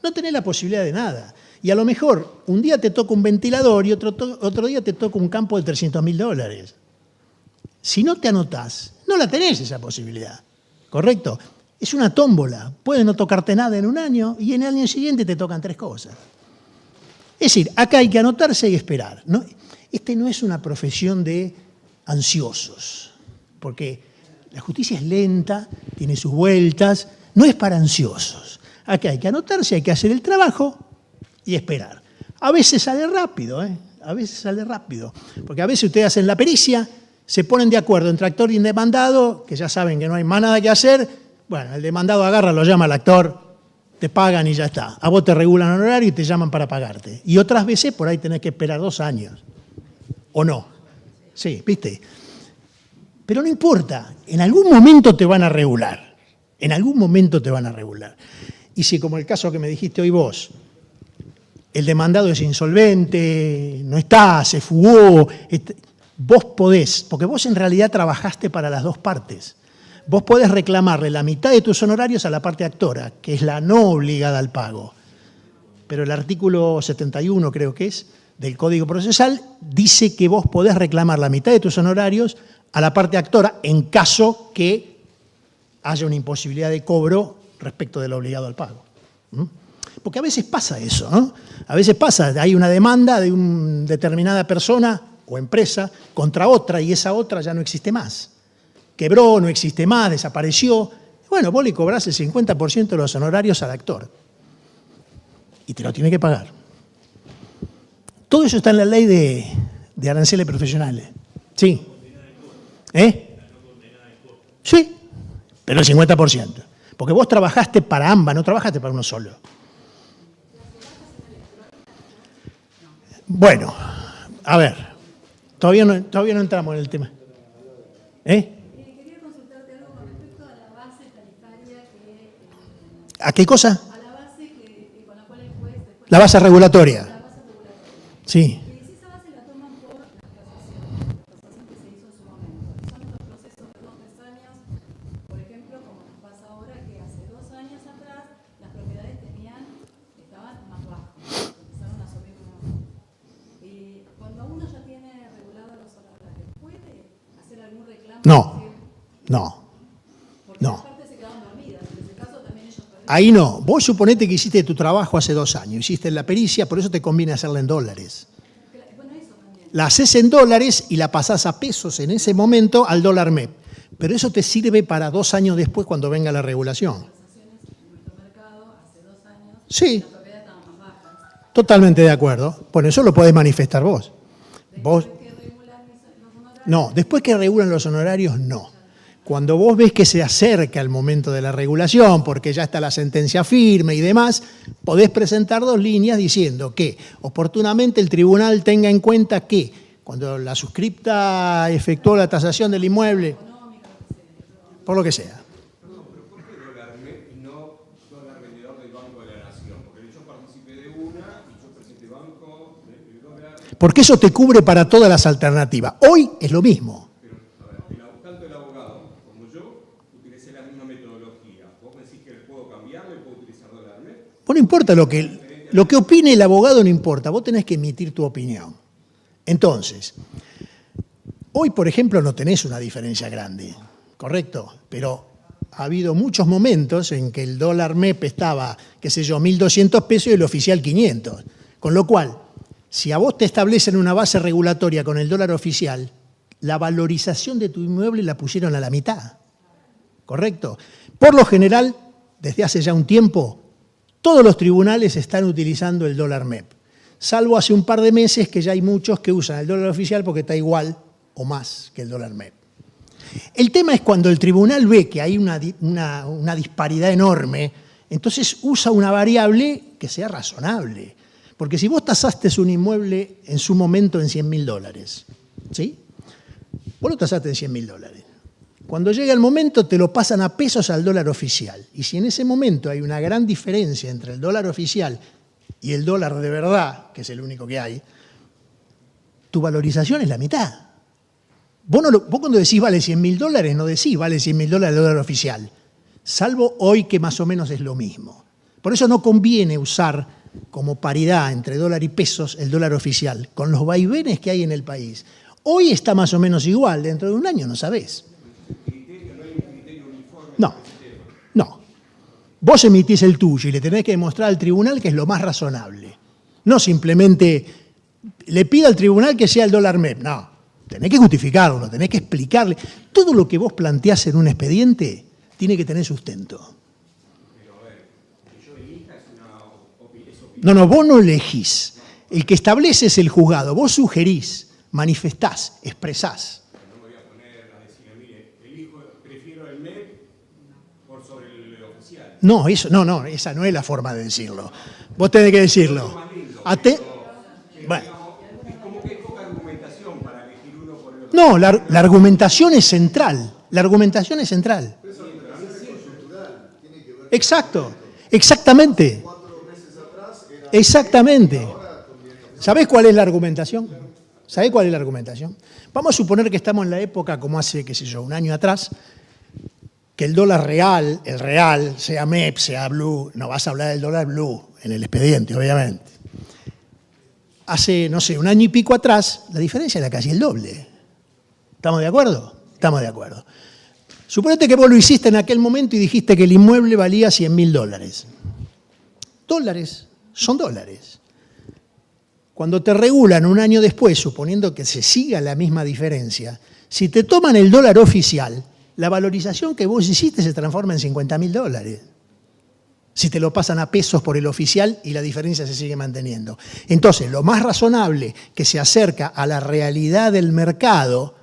no tenés la posibilidad de nada. Y a lo mejor un día te toca un ventilador y otro día te toca un campo de $300.000. Si no te anotás, no la tenés esa posibilidad. ¿Correcto? Es una tómbola. Puede no tocarte nada en un año y en el año siguiente te tocan 3 cosas. Es decir, acá hay que anotarse y esperar, ¿no? Este no es una profesión de ansiosos, porque la justicia es lenta, tiene sus vueltas, no es para ansiosos. Acá hay que anotarse, hay que hacer el trabajo y esperar. A veces sale rápido, a veces sale rápido, porque a veces ustedes hacen la pericia, se ponen de acuerdo entre actor y demandado, que ya saben que no hay más nada que hacer, bueno, el demandado agarra, lo llama al actor, te pagan y ya está. A vos te regulan el horario y te llaman para pagarte. Y otras veces por ahí tenés que esperar 2 años. ¿O no? Sí, ¿viste? Pero no importa, en algún momento te van a regular. En algún momento te van a regular. Y si, como el caso que me dijiste hoy vos, el demandado es insolvente, no está, se fugó, vos podés, porque vos en realidad trabajaste para las dos partes. Vos podés reclamarle la mitad de tus honorarios a la parte actora, que es la no obligada al pago. Pero el artículo 71, creo que es, del Código Procesal, dice que vos podés reclamar la mitad de tus honorarios a la parte actora en caso que haya una imposibilidad de cobro respecto del obligado al pago. Porque a veces pasa eso, ¿no? A veces pasa, hay una demanda de una determinada persona o empresa contra otra y esa otra ya no existe más. Quebró, no existe más, desapareció. Bueno, vos le cobrás el 50% de los honorarios al actor. Y te lo tiene que pagar. Todo eso está en la ley de aranceles profesionales. Sí. Sí, pero el 50%. Porque vos trabajaste para ambas, no trabajaste para uno solo. Bueno, a ver, todavía no entramos en el tema. Quería consultarte algo con respecto a la base tarifaria que... ¿A qué cosa? A la base con la cual el juez... La base regulatoria. La base regulatoria. Sí. Si esa base la toman por la tasación que se hizo en su momento. Son estos procesos de 2 o 3 años, por ejemplo, como nos pasa ahora, que hace 2 años atrás las propiedades estaban más bajas, empezaron a subir más. Cuando uno ya tiene regulados los honorarios, ¿puede hacer algún reclamo? No. Porque las partes se quedaron dormidas. En ese caso también ellos perdieron. Ahí no. Vos suponete que hiciste tu trabajo hace 2 años, hiciste la pericia, por eso te conviene hacerla en dólares. Bueno, eso también. La haces en dólares y la pasás a pesos en ese momento al dólar MEP. Pero eso te sirve para 2 años después cuando venga la regulación. En nuestro mercado, hace 2 años, Sí, las propiedades estaban más bajas. totalmente de acuerdo. Bueno, eso lo podés manifestar vos. Vos. Que regulan los honorarios. No, después que regulan los honorarios, no. Cuando vos ves que se acerca el momento de la regulación, porque ya está la sentencia firme y demás, podés presentar 2 líneas diciendo que oportunamente el tribunal tenga en cuenta que cuando la suscripta efectuó la tasación del inmueble, por lo que sea. Perdón, pero ¿por qué dólar MEP y no dólar vendedor del Banco de la Nación? Porque yo participé de una y yo presenté banco, el dólar... Porque eso te cubre para todas las alternativas. Hoy es lo mismo. Pero, a ver, tanto el abogado como yo utilicé la misma metodología. ¿Vos me decís que puedo cambiarlo y puedo utilizar dólar MEP? Bueno, no importa lo que opine el abogado, no importa. Vos tenés que emitir tu opinión. Entonces, hoy, por ejemplo, no tenés una diferencia grande, ¿correcto? Pero ha habido muchos momentos en que el dólar MEP estaba, qué sé yo, 1.200 pesos y el oficial 500. Con lo cual, si a vos te establecen una base regulatoria con el dólar oficial, la valorización de tu inmueble la pusieron a la mitad, ¿correcto? Por lo general, desde hace ya un tiempo, todos los tribunales están utilizando el dólar MEP, salvo hace un par de meses que ya hay muchos que usan el dólar oficial porque está igual o más que el dólar MEP. El tema es cuando el tribunal ve que hay una disparidad enorme, entonces usa una variable que sea razonable. Porque si vos tasaste un inmueble en su momento en $100.000, ¿sí? Vos lo tasaste en $100.000. Cuando llega el momento te lo pasan a pesos al dólar oficial. Y si en ese momento hay una gran diferencia entre el dólar oficial y el dólar de verdad, que es el único que hay, tu valorización es la mitad. Vos cuando decís vale $100.000, no decís vale $100.000 el dólar oficial, salvo hoy que más o menos es lo mismo. Por eso no conviene usar como paridad entre dólar y pesos el dólar oficial, con los vaivenes que hay en el país. Hoy está más o menos igual, dentro de un año no sabés. No. Vos emitís el tuyo y le tenés que demostrar al tribunal que es lo más razonable. No simplemente le pido al tribunal que sea el dólar MEP, no. Tenés que justificarlo, tenés que explicarle. Todo lo que vos planteás en un expediente tiene que tener sustento. No, vos no elegís. El que establece es el juzgado. Vos sugerís, manifestás, expresás. No me voy a poner a decir, mire, prefiero el MEP por sobre el oficial. No, esa no es la forma de decirlo. Vos tenés que decirlo. Bueno. No, la argumentación es central. La argumentación es central. Exacto. Exactamente. Exactamente. ¿Sabés cuál es la argumentación? ¿Sabés cuál es la argumentación? Vamos a suponer que estamos en la época, como hace, qué sé yo, un año atrás, que el dólar real, el real, sea MEP, sea Blue, no vas a hablar del dólar Blue en el expediente, obviamente. Hace, no sé, un año y pico atrás, la diferencia era casi el doble. ¿Estamos de acuerdo? Estamos de acuerdo. Suponete que vos lo hiciste en aquel momento y dijiste que el inmueble valía $100.000. Dólares son dólares. Cuando te regulan un año después, suponiendo que se siga la misma diferencia, si te toman el dólar oficial, la valorización que vos hiciste se transforma en $50.000. Si te lo pasan a pesos por el oficial y la diferencia se sigue manteniendo. Entonces, lo más razonable que se acerca a la realidad del mercado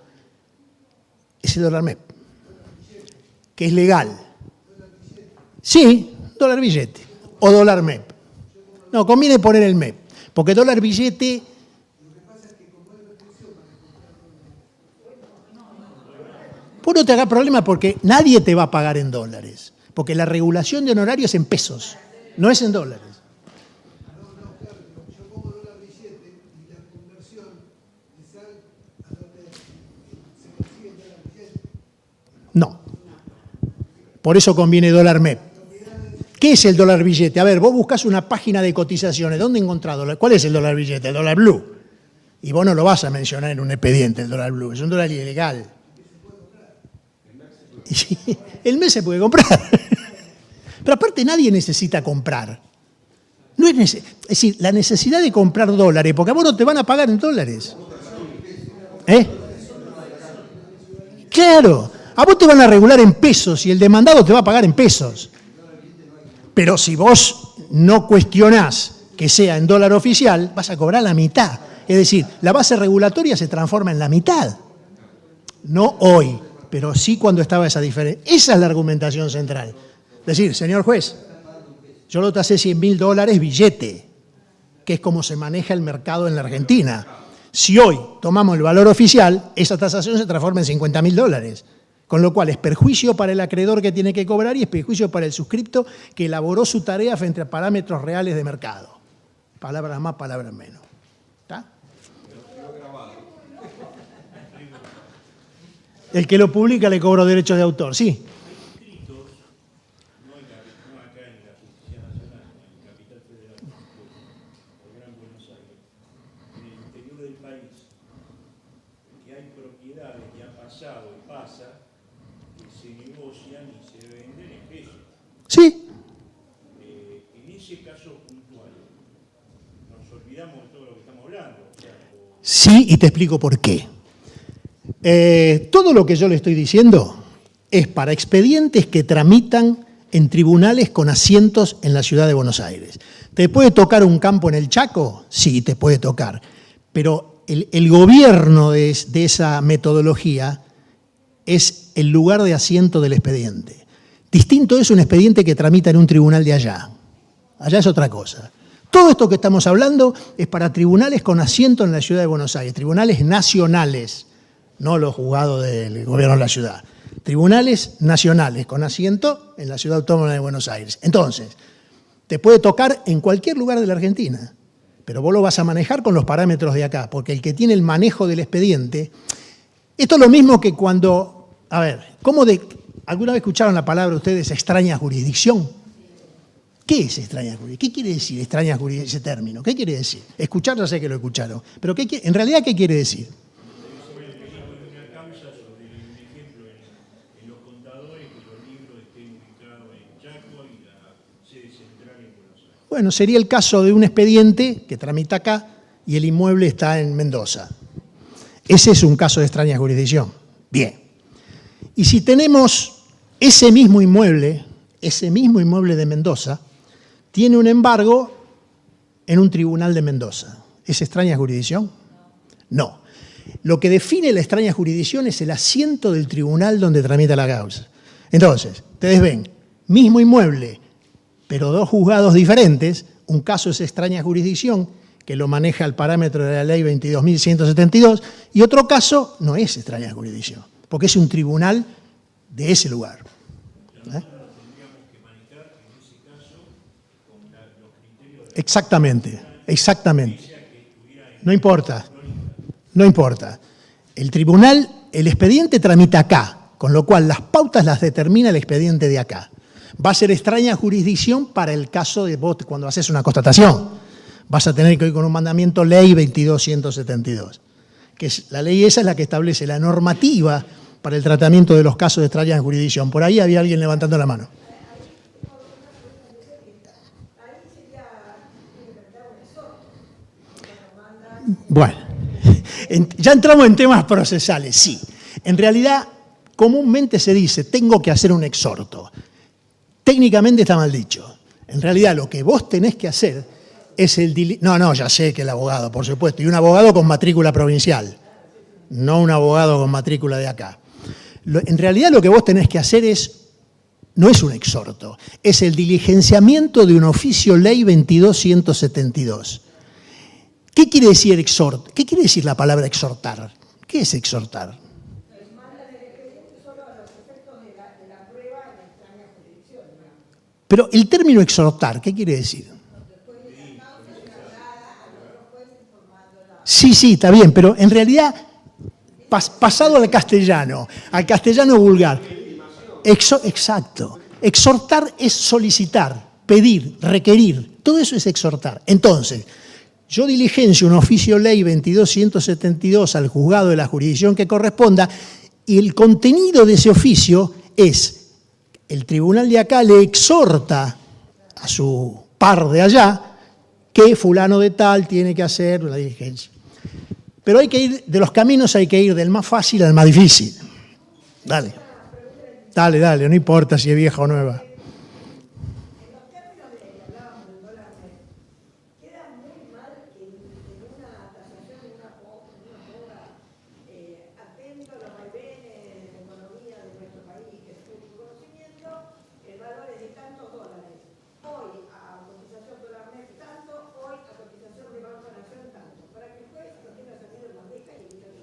es el dólar MEP, que es legal. Sí, dólar billete o dólar MEP. No, conviene poner el MEP, porque dólar billete... Vos no te hagas problema porque nadie te va a pagar en dólares, porque la regulación de honorarios es en pesos, no es en dólares. No. Por eso conviene dólar MEP. ¿Qué es el dólar billete? A ver, vos buscás una página de cotizaciones. ¿Dónde encontrás dólar? ¿Cuál es el dólar billete? El dólar blue. Y vos no lo vas a mencionar en un expediente, el dólar blue. Es un dólar ilegal. Sí, el mes se puede comprar. Pero aparte nadie necesita comprar. No es decir, la necesidad de comprar dólares, porque a vos no te van a pagar en dólares. Claro. A vos te van a regular en pesos y el demandado te va a pagar en pesos. Pero si vos no cuestionás que sea en dólar oficial, vas a cobrar la mitad. Es decir, la base regulatoria se transforma en la mitad. No hoy, pero sí cuando estaba esa diferencia. Esa es la argumentación central. Es decir, señor juez, yo lo tasé $100.000 billete, que es como se maneja el mercado en la Argentina. Si hoy tomamos el valor oficial, esa tasación se transforma en $50.000. Con lo cual es perjuicio para el acreedor que tiene que cobrar y es perjuicio para el suscripto que elaboró su tarea frente a parámetros reales de mercado. Palabras más, palabras menos. ¿Está? El que lo publica le cobró derechos de autor, sí. Sí. En ese caso puntual, nos olvidamos de todo lo que estamos hablando. Sí, y te explico por qué. Todo lo que yo le estoy diciendo es para expedientes que tramitan en tribunales con asientos en la ciudad de Buenos Aires. ¿Te puede tocar un campo en el Chaco? Sí, te puede tocar. Pero el gobierno de esa metodología es el lugar de asiento del expediente. Distinto es un expediente que tramita en un tribunal de allá. Allá es otra cosa. Todo esto que estamos hablando es para tribunales con asiento en la ciudad de Buenos Aires, tribunales nacionales, no los juzgados del gobierno de la ciudad. Tribunales nacionales con asiento en la ciudad autónoma de Buenos Aires. Entonces, te puede tocar en cualquier lugar de la Argentina, pero vos lo vas a manejar con los parámetros de acá, porque el que tiene el manejo del expediente, esto es lo mismo que cuando, a ver, ¿alguna vez escucharon la palabra ustedes extraña jurisdicción? ¿Qué es extraña jurisdicción? ¿Qué quiere decir extraña jurisdicción, ese término? ¿Qué quiere decir? Escuchar ya sé que lo escucharon, pero en realidad, ¿qué quiere decir? Bueno, sería el caso de un expediente que tramita acá y el inmueble está en Mendoza. Ese es un caso de extraña jurisdicción. Bien. Y si tenemos ese mismo inmueble de Mendoza, tiene un embargo en un tribunal de Mendoza. ¿Es extraña jurisdicción? No. Lo que define la extraña jurisdicción es el asiento del tribunal donde tramita la causa. Entonces, ustedes ven, mismo inmueble, pero dos juzgados diferentes, un caso es extraña jurisdicción, que lo maneja el parámetro de la ley 22.172, y otro caso no es extraña jurisdicción, porque es un tribunal de ese lugar. Exactamente. No importa. El tribunal, el expediente tramita acá, con lo cual las pautas las determina el expediente de acá. Va a ser extraña jurisdicción para el caso de vos, cuando haces una constatación. Vas a tener que ir con un mandamiento ley 22.172. La ley esa es la que establece la normativa para el tratamiento de los casos de extraña jurisdicción. Por ahí había alguien levantando la mano. Bueno, ya entramos en temas procesales, sí. En realidad, comúnmente se dice, tengo que hacer un exhorto. Técnicamente está mal dicho. En realidad, lo que vos tenés que hacer es ya sé que el abogado, por supuesto, y un abogado con matrícula provincial, no un abogado con matrícula de acá. En realidad, lo que vos tenés que hacer no es un exhorto, es el diligenciamiento de un oficio ley 22.172. ¿Qué quiere decir exhort? ¿Qué quiere decir la palabra exhortar? ¿Qué es exhortar? Pero el término exhortar, ¿qué quiere decir? Sí, está bien, pero en realidad, pasado al castellano vulgar. Exacto. Exhortar es solicitar, pedir, requerir. Todo eso es exhortar. Entonces, yo diligencio un oficio ley 22.172 al juzgado de la jurisdicción que corresponda y el contenido de ese oficio es, el tribunal de acá le exhorta a su par de allá que fulano de tal tiene que hacer la diligencia. Pero de los caminos hay que ir del más fácil al más difícil. Dale, no importa si es vieja o nueva.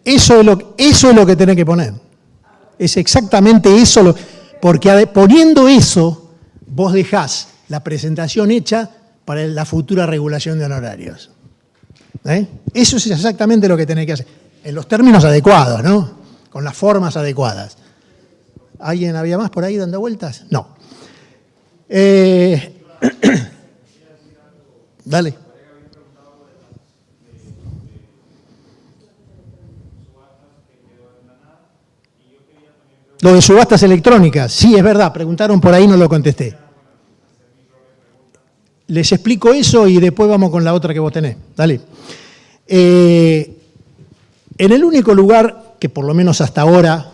Eso es lo que tenés que poner. Es exactamente eso, porque poniendo eso, vos dejás la presentación hecha para la futura regulación de honorarios. Eso es exactamente lo que tenés que hacer, en los términos adecuados, ¿no? Con las formas adecuadas. ¿Alguien había más por ahí dando vueltas? No. Dale. Lo de subastas electrónicas, sí, es verdad, preguntaron por ahí, no lo contesté. Les explico eso y después vamos con la otra que vos tenés. Dale. En el único lugar que por lo menos hasta ahora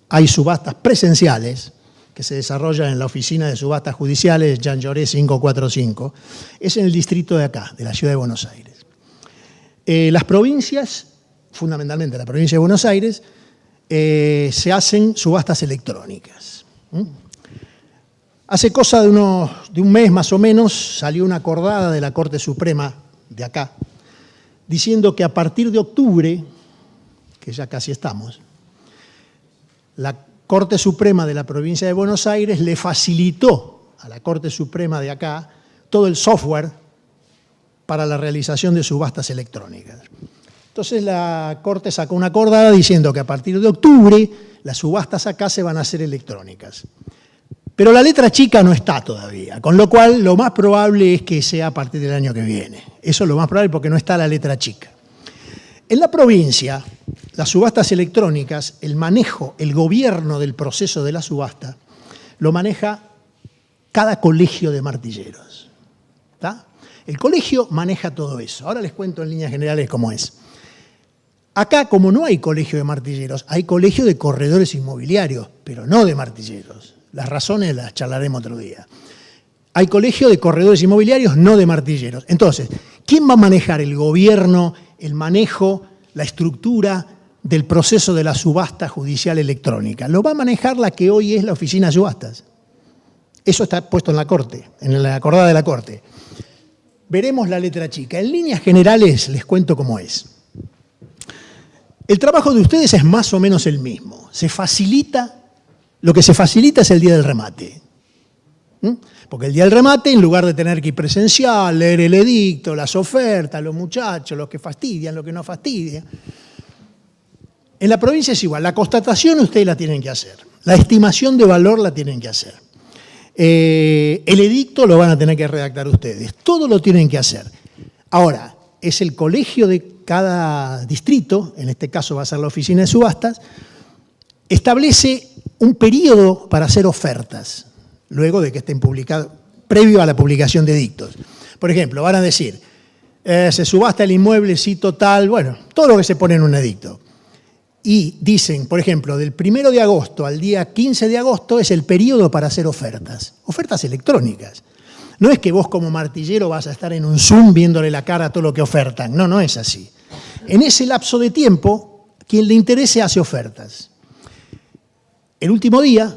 hay subastas presenciales, que se desarrollan en la Oficina de Subastas Judiciales, Jean Jaurès 545, es en el distrito de acá, de la Ciudad de Buenos Aires. Las provincias, fundamentalmente la provincia de Buenos Aires, se hacen subastas electrónicas. Hace cosa de un mes más o menos salió una acordada de la Corte Suprema de acá, diciendo que a partir de octubre, que ya casi estamos, la Corte Suprema de la provincia de Buenos Aires le facilitó a la Corte Suprema de acá todo el software para la realización de subastas electrónicas. Entonces la Corte sacó una acordada diciendo que a partir de octubre las subastas acá se van a hacer electrónicas. Pero la letra chica no está todavía, con lo cual lo más probable es que sea a partir del año que viene. Eso es lo más probable porque no está la letra chica. En la provincia, las subastas electrónicas, el manejo, el gobierno del proceso de la subasta, lo maneja cada colegio de martilleros. ¿Está? El colegio maneja todo eso. Ahora les cuento en líneas generales cómo es. Acá, como no hay colegio de martilleros, hay colegio de corredores inmobiliarios, pero no de martilleros. Las razones las charlaremos otro día. Hay colegio de corredores inmobiliarios, no de martilleros. Entonces, ¿quién va a manejar el gobierno, el manejo, la estructura del proceso de la subasta judicial electrónica? Lo va a manejar la que hoy es la Oficina de Subastas. Eso está puesto en la Corte, en la acordada de la Corte. Veremos la letra chica. En líneas generales les cuento cómo es. El trabajo de ustedes es más o menos el mismo. Lo que se facilita es el día del remate. Porque el día del remate, en lugar de tener que ir presencial, leer el edicto, las ofertas, los muchachos, los que fastidian, los que no fastidian. En la provincia es igual. La constatación ustedes la tienen que hacer. La estimación de valor la tienen que hacer. El edicto lo van a tener que redactar ustedes. Todo lo tienen que hacer. Ahora, es el colegio de cada distrito, en este caso va a ser la Oficina de Subastas, establece un periodo para hacer ofertas, luego de que estén publicados, previo a la publicación de edictos. Por ejemplo, van a decir, se subasta el inmueble, sí, total, bueno, todo lo que se pone en un edicto. Y dicen, por ejemplo, del 1 de agosto al día 15 de agosto es el periodo para hacer ofertas electrónicas. No es que vos como martillero vas a estar en un Zoom viéndole la cara a todo lo que ofertan. No, no es así. En ese lapso de tiempo, quien le interese hace ofertas. El último día,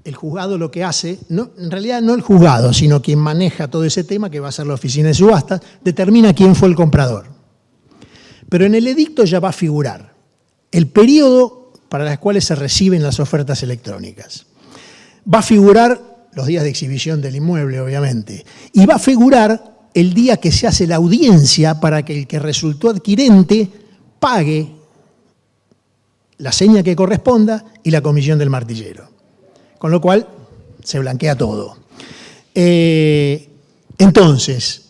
el juzgado lo que hace, en realidad no el juzgado, sino quien maneja todo ese tema, que va a ser la Oficina de Subastas, determina quién fue el comprador. Pero en el edicto ya va a figurar el periodo para los cuales se reciben las ofertas electrónicas. Va a figurar los días de exhibición del inmueble, obviamente, y va a figurar el día que se hace la audiencia para que el que resultó adquirente pague la seña que corresponda y la comisión del martillero. Con lo cual, se blanquea todo. Entonces,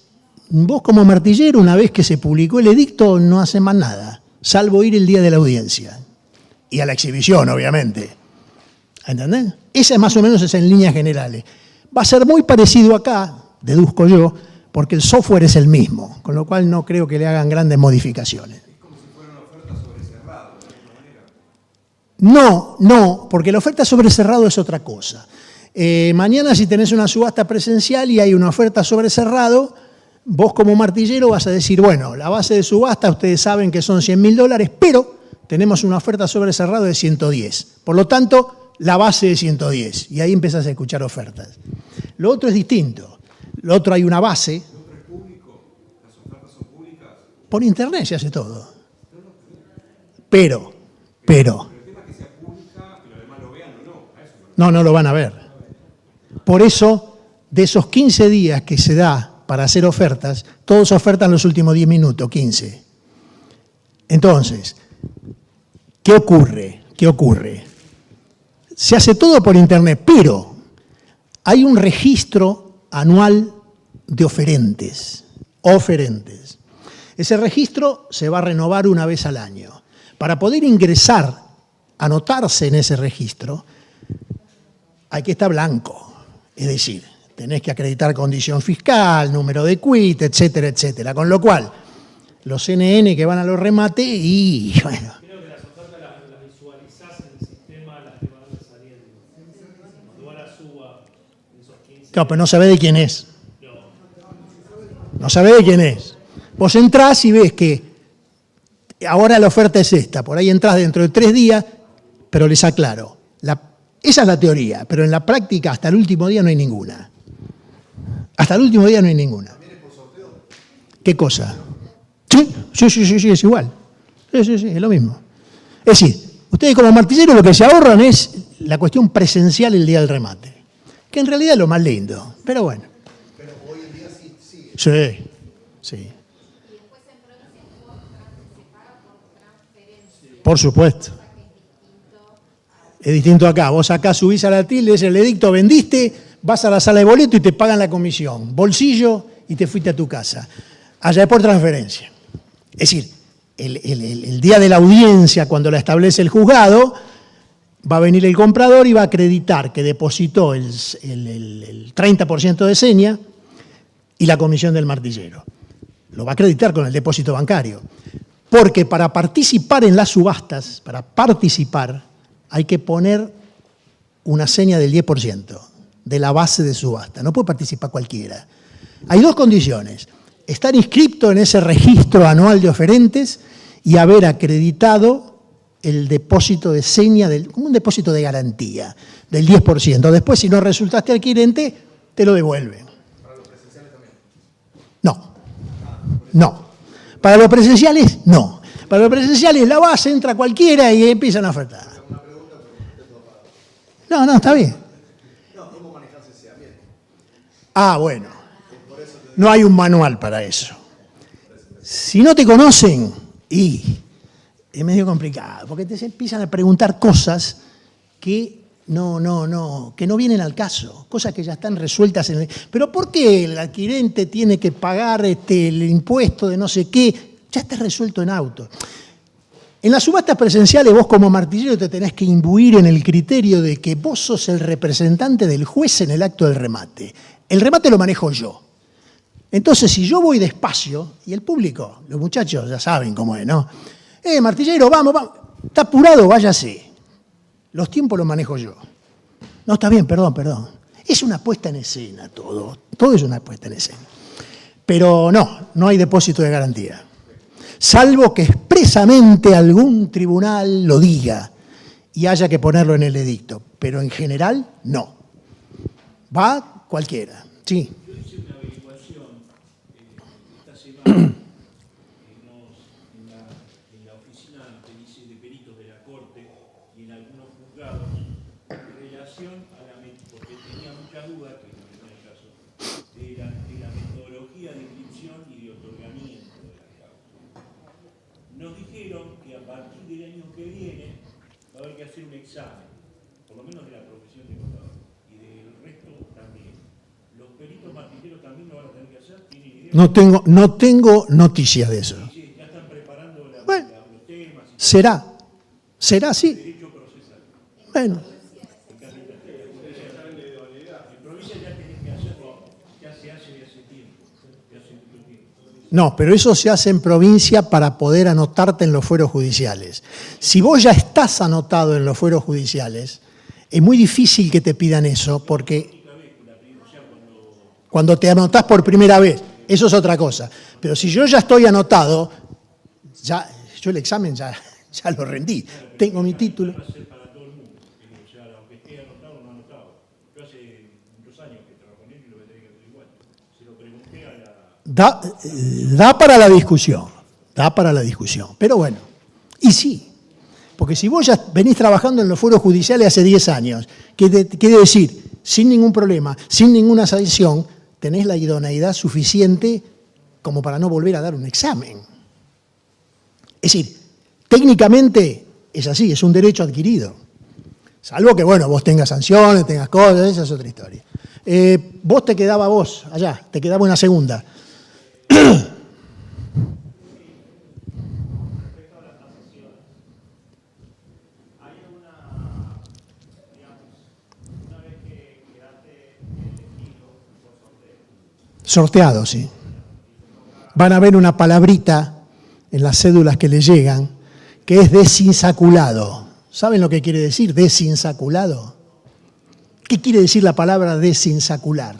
vos como martillero, una vez que se publicó el edicto, no haces más nada, salvo ir el día de la audiencia. Y a la exhibición, obviamente. ¿Entendés? Esa más o menos es en líneas generales. Va a ser muy parecido acá, deduzco yo, porque el software es el mismo, con lo cual no creo que le hagan grandes modificaciones. Es como si fuera una oferta sobre cerrado, de alguna manera. No, porque la oferta sobre cerrado es otra cosa. Mañana si tenés una subasta presencial y hay una oferta sobre cerrado, vos como martillero vas a decir, bueno, la base de subasta ustedes saben que son $100.000, pero tenemos una oferta sobre cerrado de 110. Por lo tanto, la base de 110. Y ahí empezás a escuchar ofertas. Lo otro es distinto. Lo otro hay una base. ¿Lo otro es público? ¿Las ofertas son públicas? Por internet se hace todo. Pero. El tema es que sea pública No, no lo van a ver. Por eso, de esos 15 días que se da para hacer ofertas, todos ofertan los últimos 10 minutos, 15. Entonces, ¿qué ocurre? ¿Qué ocurre? Se hace todo por internet, pero hay un registro anual de oferentes. Oferentes. Ese registro se va a renovar una vez al año. Para poder ingresar, anotarse en ese registro, hay que estar blanco. Es decir, tenés que acreditar condición fiscal, número de quit, etcétera, etcétera. Con lo cual, los CNN que van a los remates y, bueno. Creo que las ofertas las visualizás en el sistema, las que van a ir saliendo. Cuando va la suba en esos 15. Claro, pero no sabés de quién es. No sabés de quién es. Vos entrás y ves que ahora la oferta es esta. Por ahí entrás dentro de 3 días, pero les aclaro. Esa es la teoría, pero en la práctica hasta el último día no hay ninguna. Hasta el último día no hay ninguna. ¿Qué cosa? Sí, es igual. Sí, es lo mismo. Es decir, ustedes como martilleros lo que se ahorran es la cuestión presencial el día del remate, que en realidad es lo más lindo, pero bueno. Pero hoy en día sí sigue. Sí. Por supuesto. Es distinto acá. Vos acá subís a la tilde, es el edicto, vendiste, vas a la sala de boleto y te pagan la comisión. Bolsillo y te fuiste a tu casa. Allá es por transferencia. Es decir, el día de la audiencia, cuando la establece el juzgado, va a venir el comprador y va a acreditar que depositó el 30% de seña y la comisión del martillero. Lo va a acreditar con el depósito bancario. Porque para participar en las subastas, para participar, hay que poner una seña del 10% de la base de subasta. No puede participar cualquiera. Hay 2 condiciones. Estar inscrito en ese registro anual de oferentes y haber acreditado el depósito de seña, como un depósito de garantía, del 10%. Después, si no resultaste adquirente, te lo devuelven. ¿Para los presenciales también? No. Para los presenciales, no. Para los presenciales, la base entra cualquiera y empiezan a ofertar. No, está bien. No, ¿cómo manejarse ese ambiente? Bueno. No hay un manual para eso. Si no te conocen, es medio complicado, porque te empiezan a preguntar cosas que no vienen al caso, cosas que ya están resueltas en el... Pero ¿por qué el adquirente tiene que pagar el impuesto de no sé qué? Ya está resuelto en auto. En las subastas presenciales vos como martillero te tenés que imbuir en el criterio de que vos sos el representante del juez en el acto del remate. El remate lo manejo yo. Entonces, si yo voy despacio, y el público, los muchachos ya saben cómo es, ¿no? Martillero, vamos, está apurado, váyase. Los tiempos los manejo yo. No, está bien, perdón. Es una puesta en escena todo es una puesta en escena. Pero no hay depósito de garantía. Salvo que expresamente algún tribunal lo diga y haya que ponerlo en el edicto. Pero en general, no. Va cualquiera, sí. Yo hice una averiguación esta semana en la oficina de peritos de la Corte y en algunos juzgados en relación a porque tenía muchas dudas, que no es el caso, de la metodología de inscripción y de otorgamiento de las causas. Nos dijeron que a partir del año que viene va a haber que hacer un examen, por lo menos de la profesión de contador, y del resto también. ¿Los peritos martilleros también lo van a tener que hacer? ¿Tienen idea? No tengo noticias de eso. Sí, ya están preparando los temas. ¿Será así? Derecho procesal. Bueno. En provincia ya tenés que hacerlo, ya se hace de hace tiempo, de hace mucho tiempo. No, pero eso se hace en provincia para poder anotarte en los fueros judiciales. Si vos ya estás anotado en los fueros judiciales, es muy difícil que te pidan eso, porque cuando te anotás por primera vez, eso es otra cosa. Pero si yo ya estoy anotado, yo el examen ya lo rendí. Tengo mi título. Va a ser para todo el mundo, o sea, aunque esté anotado o no anotado. Yo hace muchos años que trabajo con él y lo voy a tener que hacer igual. Se lo pregunté a la... Da para la discusión, pero bueno. Y sí, Porque si vos ya venís trabajando en los fueros judiciales hace 10 años, quiere decir, sin ningún problema, sin ninguna sanción, tenés la idoneidad suficiente como para no volver a dar un examen. Es decir, técnicamente es así, es un derecho adquirido. Salvo que, bueno, vos tengas sanciones, tengas cosas, esa es otra historia. Vos te quedaba allá, te quedaba una segunda. Sorteado, sí. Van a ver una palabrita en las cédulas que le llegan, que es desinsaculado. ¿Saben lo que quiere decir desinsaculado? ¿Qué quiere decir la palabra desinsacular?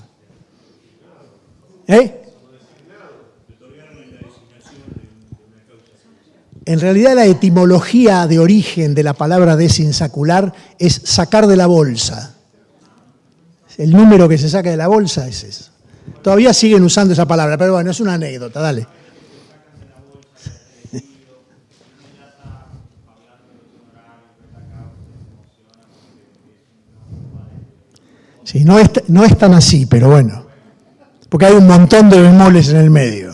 En realidad la etimología de origen de la palabra desinsacular es sacar de la bolsa. El número que se saca de la bolsa es eso. Todavía siguen usando esa palabra, pero bueno, es una anécdota, dale. Sí, no es tan así, pero bueno, porque hay un montón de bemoles en el medio.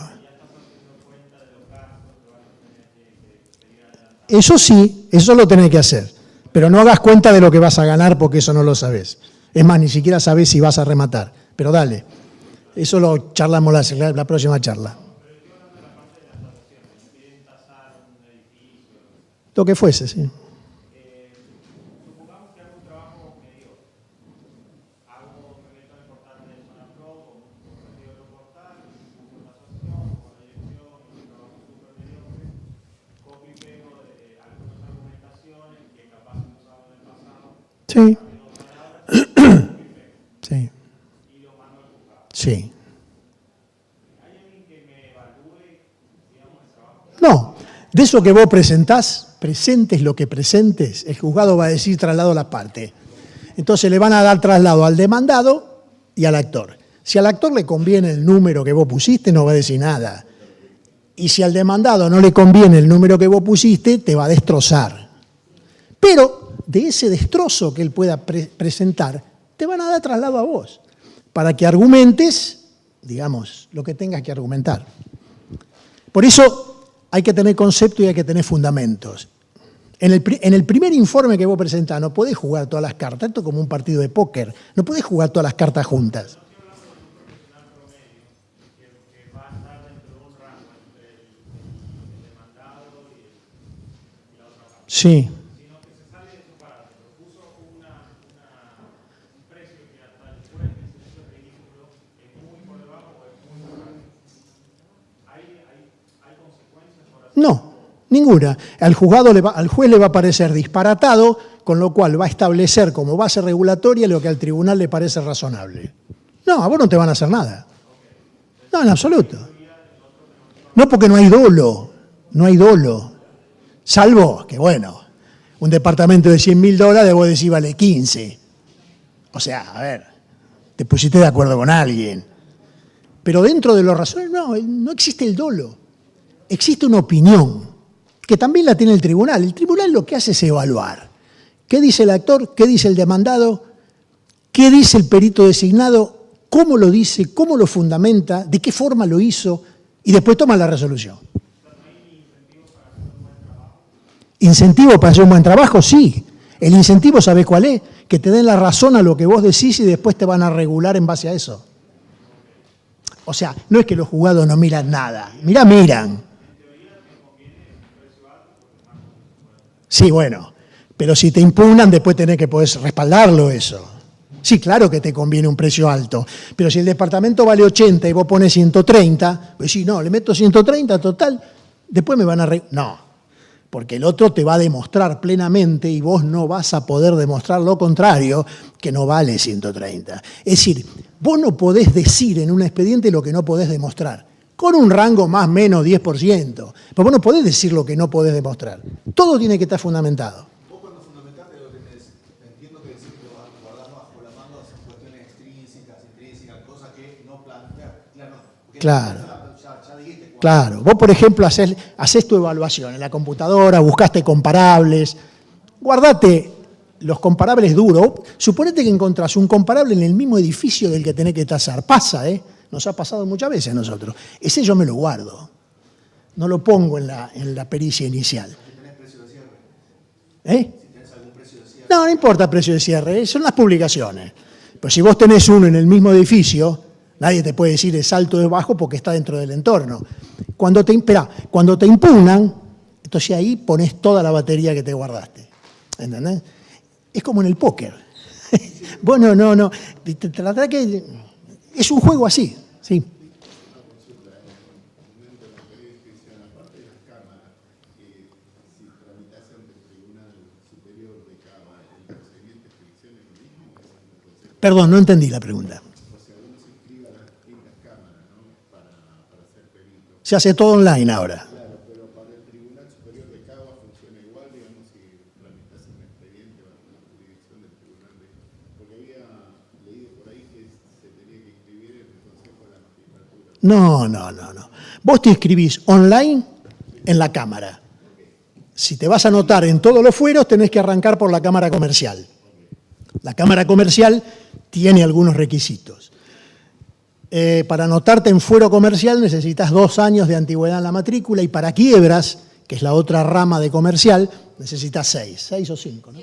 Eso sí, eso lo tenés que hacer, pero no hagas cuenta de lo que vas a ganar porque eso no lo sabés. Es más, ni siquiera sabés si vas a rematar, pero dale. Eso lo charlamos la próxima charla. Lo que fuese, sí. Sí. Sí. Sí. No, de eso que vos presentás, presentes lo que presentes, el juzgado va a decir traslado a la parte. Entonces le van a dar traslado al demandado y al actor. Si al actor le conviene el número que vos pusiste, no va a decir nada. Y si al demandado no le conviene el número que vos pusiste, te va a destrozar. Pero de ese destrozo que él pueda presentar, te van a dar traslado a vos, para que argumentes, digamos, lo que tengas que argumentar. Por eso hay que tener concepto y hay que tener fundamentos. En el primer informe que vos presentás no podés jugar todas las cartas, esto es como un partido de póker, no podés jugar todas las cartas juntas. Sí. No, ninguna. Al juez le va a parecer disparatado, con lo cual va a establecer como base regulatoria lo que al tribunal le parece razonable. No, a vos no te van a hacer nada. No, en absoluto. No, porque no hay dolo. No hay dolo. Salvo que, bueno, un departamento de $100.000, vos decís vale 15. O sea, a ver, te pusiste de acuerdo con alguien. Pero dentro de lo razonable, no existe el dolo. Existe una opinión, que también la tiene el tribunal. El tribunal lo que hace es evaluar. ¿Qué dice el actor? ¿Qué dice el demandado? ¿Qué dice el perito designado? ¿Cómo lo dice? ¿Cómo lo fundamenta? ¿De qué forma lo hizo? Y después toma la resolución. ¿Incentivo para hacer un buen trabajo? Sí. El incentivo, ¿sabés cuál es? Que te den la razón a lo que vos decís y después te van a regular en base a eso. O sea, no es que los juzgados no miran nada. Miran. Sí, bueno, pero si te impugnan, después tenés que poder respaldarlo eso. Sí, claro que te conviene un precio alto, pero si el departamento vale 80 y vos pones 130, pues sí, no, le meto 130 total, después me van a... No, porque el otro te va a demostrar plenamente y vos no vas a poder demostrar lo contrario, que no vale 130. Es decir, vos no podés decir en un expediente lo que no podés demostrar, con un rango más o menos 10%. Pero vos no podés decir lo que no podés demostrar. Todo tiene que estar fundamentado. Vos cuando fundamentaste lo que entiendo que decís que guardás bajo la manga son cuestiones intrínsecas, cosas que no planteas. Claro. Claro. Vos, por ejemplo, hacés tu evaluación en la computadora, buscaste comparables, Guardate los comparables duros. Suponete que encontrás un comparable en el mismo edificio del que tenés que tasar. Pasa, ¿eh? Nos ha pasado muchas veces a nosotros. Ese yo me lo guardo. No lo pongo en la pericia inicial. ¿Tenés precio de cierre? ¿Eh? Si tenés algún precio de cierre. No importa el precio de cierre, son las publicaciones. Pero si vos tenés uno en el mismo edificio, nadie te puede decir es alto o es bajo porque está dentro del entorno. Cuando te impugnan, entonces ahí pones toda la batería que te guardaste. ¿Entendés? Es como en el póker. Bueno, no. Trata que es un juego así, sí. Perdón, no entendí la pregunta. Se hace todo online ahora. Claro, pero para el Tribunal Superior de Cava funciona igual, digamos, si tramitas un expediente bajo la jurisdicción del Tribunal de... Porque había leído por ahí que se tenía que inscribir en el Consejo de la Magistratura. No. Vos te inscribís online en la Cámara. Si te vas a anotar en todos los fueros, tenés que arrancar por la Cámara Comercial. La Cámara Comercial tiene algunos requisitos. Para anotarte en fuero comercial necesitas 2 años de antigüedad en la matrícula y para quiebras, que es la otra rama de comercial, necesitas 6 o 5, ¿no?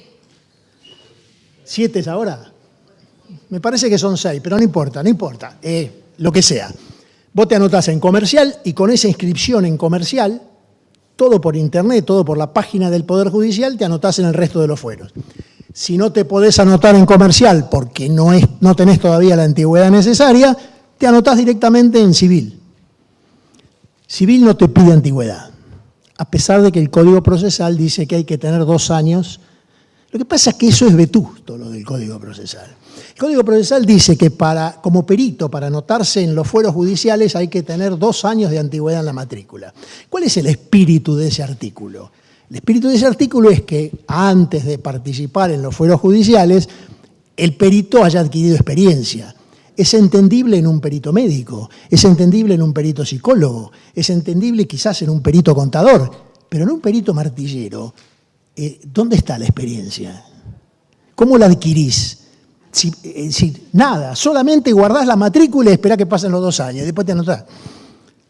7 es ahora. Me parece que son 6, pero no importa, lo que sea. Vos te anotás en comercial y con esa inscripción en comercial, todo por internet, todo por la página del Poder Judicial, te anotás en el resto de los fueros. Si no te podés anotar en comercial porque no tenés todavía la antigüedad necesaria, te anotás directamente en civil. Civil no te pide antigüedad, a pesar de que el Código Procesal dice que hay que tener 2 años. Lo que pasa es que eso es vetusto, lo del Código Procesal. El Código Procesal dice que como perito, para anotarse en los fueros judiciales, hay que tener 2 años de antigüedad en la matrícula. ¿Cuál es el espíritu de ese artículo? El espíritu de ese artículo es que antes de participar en los fueros judiciales, el perito haya adquirido experiencia. Es entendible en un perito médico, es entendible en un perito psicólogo, es entendible quizás en un perito contador, pero en un perito martillero, ¿dónde está la experiencia? ¿Cómo la adquirís? Nada, solamente guardás la matrícula y esperás que pasen los 2 años, después te anotás.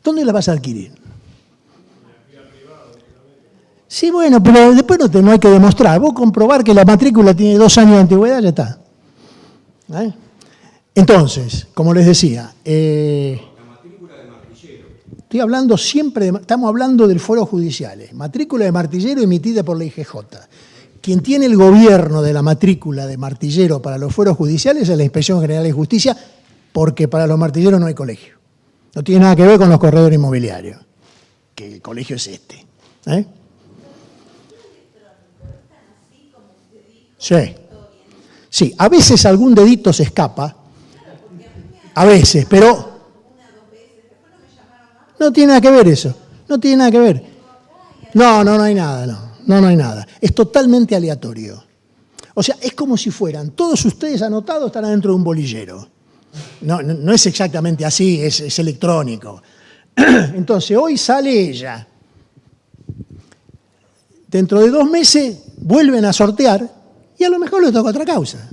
¿Dónde la vas a adquirir? Sí, bueno, pero después no hay que demostrar. Vos comprobar que la matrícula tiene 2 años de antigüedad, ya está. Entonces, como les decía, La matrícula de martillero. estoy hablando siempre, estamos hablando del fuero judiciales. Matrícula de martillero emitida por la IGJ. Quien tiene el gobierno de la matrícula de martillero para los fueros judiciales es la Inspección General de Justicia, porque para los martilleros no hay colegio. No tiene nada que ver con los corredores inmobiliarios, que el colegio es este. Sí, a veces algún dedito se escapa, a veces, pero no tiene nada que ver eso, no tiene nada que ver. No hay nada, no hay nada. Es totalmente aleatorio. O sea, es como si fueran todos ustedes anotados, están adentro de un bolillero. No es exactamente así, es electrónico. Entonces, hoy sale ella. Dentro de 2 meses vuelven a sortear y a lo mejor le toca otra causa.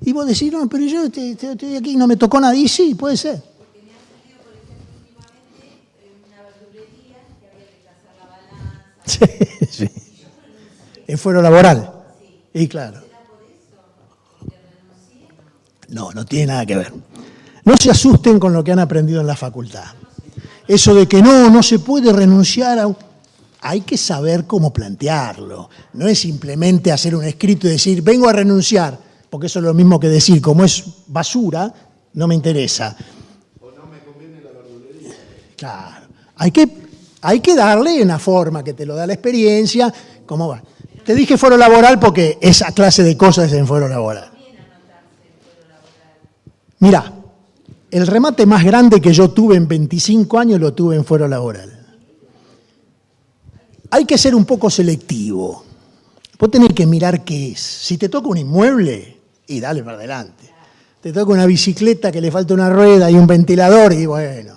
Y vos decís, no, pero yo estoy aquí y no me tocó nadie. Y sí, puede ser. Porque me ha salido, por ejemplo, últimamente una verdulería que había que tasar la balanza. Sí. Es fuero laboral. Y claro. ¿Será por eso que renuncié? No tiene nada que ver. No se asusten con lo que han aprendido en la facultad. Eso de que no se puede renunciar a... Hay que saber cómo plantearlo. No es simplemente hacer un escrito y decir, vengo a renunciar, porque eso es lo mismo que decir, como es basura, no me interesa. O no me conviene la verdulería. Claro. Hay que darle una forma que te lo da la experiencia. ¿Cómo va? Te dije fuero laboral porque esa clase de cosas es en fuero laboral. Mirá, el remate más grande que yo tuve en 25 años lo tuve en fuero laboral. Hay que ser un poco selectivo. Vos tenés que mirar qué es. Si te toca un inmueble, y dale para adelante. Te toca una bicicleta que le falta una rueda y un ventilador, y bueno.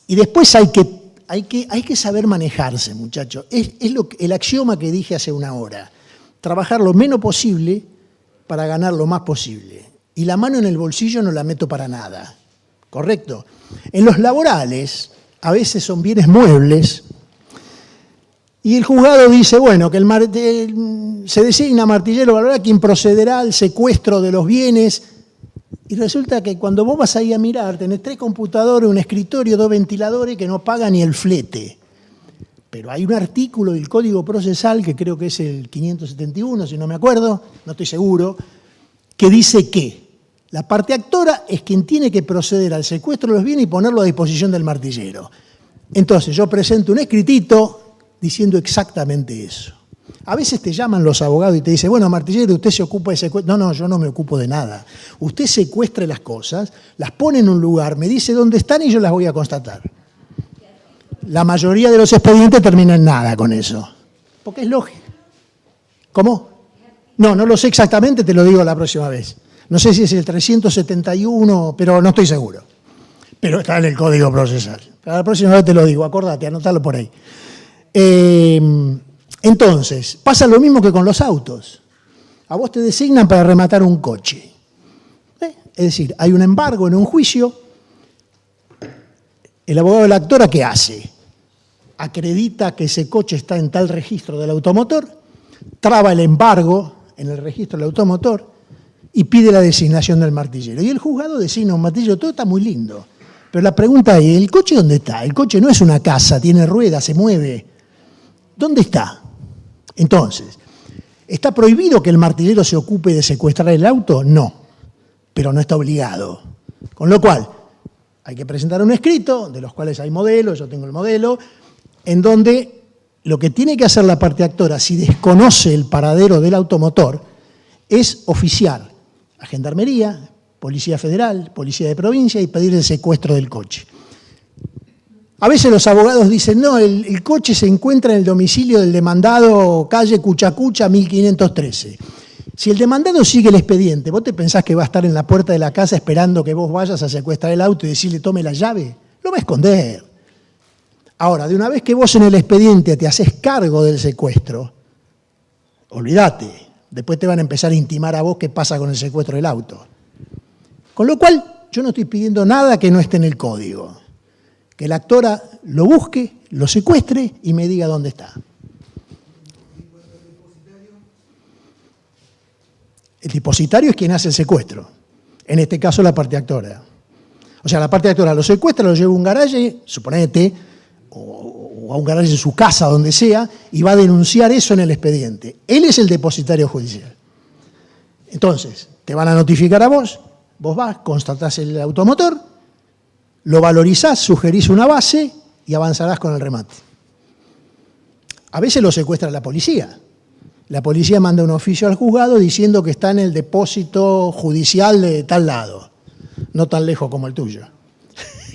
Y después hay Hay que saber manejarse, muchachos. Es el axioma que dije hace una hora. Trabajar lo menos posible para ganar lo más posible. Y la mano en el bolsillo no la meto para nada. ¿Correcto? En los laborales, a veces son bienes muebles, y el juzgado dice, bueno, que se designa martillero laboral quien procederá al secuestro de los bienes. Y resulta que cuando vos vas ahí a mirar, tenés 3 computadores, un escritorio, 2 ventiladores que no pagan ni el flete. Pero hay un artículo del Código Procesal, que creo que es el 571, si no me acuerdo, no estoy seguro, que dice que la parte actora es quien tiene que proceder al secuestro de los bienes y ponerlo a disposición del martillero. Entonces yo presento un escritito diciendo exactamente eso. A veces te llaman los abogados y te dicen, bueno, martillero, usted se ocupa de secuestro. No, yo no me ocupo de nada. Usted secuestre las cosas, las pone en un lugar, me dice dónde están y yo las voy a constatar. La mayoría de los expedientes terminan en nada con eso. Porque es lógico. ¿Cómo? No lo sé exactamente, te lo digo la próxima vez. No sé si es el 371, pero no estoy seguro. Pero está en el Código Procesal. Para la próxima vez te lo digo, acordate, anotalo por ahí. Entonces, pasa lo mismo que con los autos. A vos te designan para rematar un coche. Es decir, hay un embargo en un juicio. El abogado de la actora, ¿qué hace? Acredita que ese coche está en tal registro del automotor, traba el embargo en el registro del automotor y pide la designación del martillero. Y el juzgado designa un martillero. Todo está muy lindo. Pero la pregunta es, ¿el coche dónde está? El coche no es una casa, tiene ruedas, se mueve. ¿Dónde está? Entonces, ¿está prohibido que el martillero se ocupe de secuestrar el auto? No, pero no está obligado. Con lo cual, hay que presentar un escrito, de los cuales hay modelos, yo tengo el modelo, en donde lo que tiene que hacer la parte actora, si desconoce el paradero del automotor, es oficiar a Gendarmería, Policía Federal, Policía de Provincia y pedir el secuestro del coche. A veces los abogados dicen, no, el coche se encuentra en el domicilio del demandado, calle Cuchacucha, 1513. Si el demandado sigue el expediente, ¿vos te pensás que va a estar en la puerta de la casa esperando que vos vayas a secuestrar el auto y decirle tome la llave? Lo va a esconder. Ahora, de una vez que vos en el expediente te haces cargo del secuestro, olvídate, después te van a empezar a intimar a vos qué pasa con el secuestro del auto. Con lo cual, yo no estoy pidiendo nada que no esté en el código. Que la actora lo busque, lo secuestre y me diga dónde está. El depositario es quien hace el secuestro. En este caso, la parte actora. O sea, la parte actora lo secuestra, lo lleva a un garaje, suponete, o a un garaje en su casa, donde sea, y va a denunciar eso en el expediente. Él es el depositario judicial. Entonces, te van a notificar a vos, vos vas, constatás el automotor, lo valorizás, sugerís una base y avanzarás con el remate. A veces lo secuestra la policía. La policía manda un oficio al juzgado diciendo que está en el depósito judicial de tal lado, no tan lejos como el tuyo,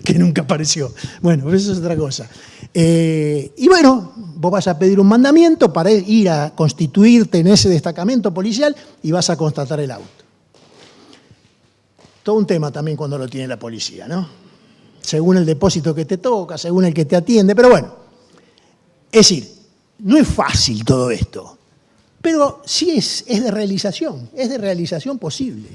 que nunca apareció. Bueno, eso es otra cosa. Y bueno, vos vas a pedir un mandamiento para ir a constituirte en ese destacamento policial y vas a constatar el auto. Todo un tema también cuando lo tiene la policía, ¿no? Según el depósito que te toca, según el que te atiende, pero bueno. Es decir, no es fácil todo esto, pero sí es de realización posible.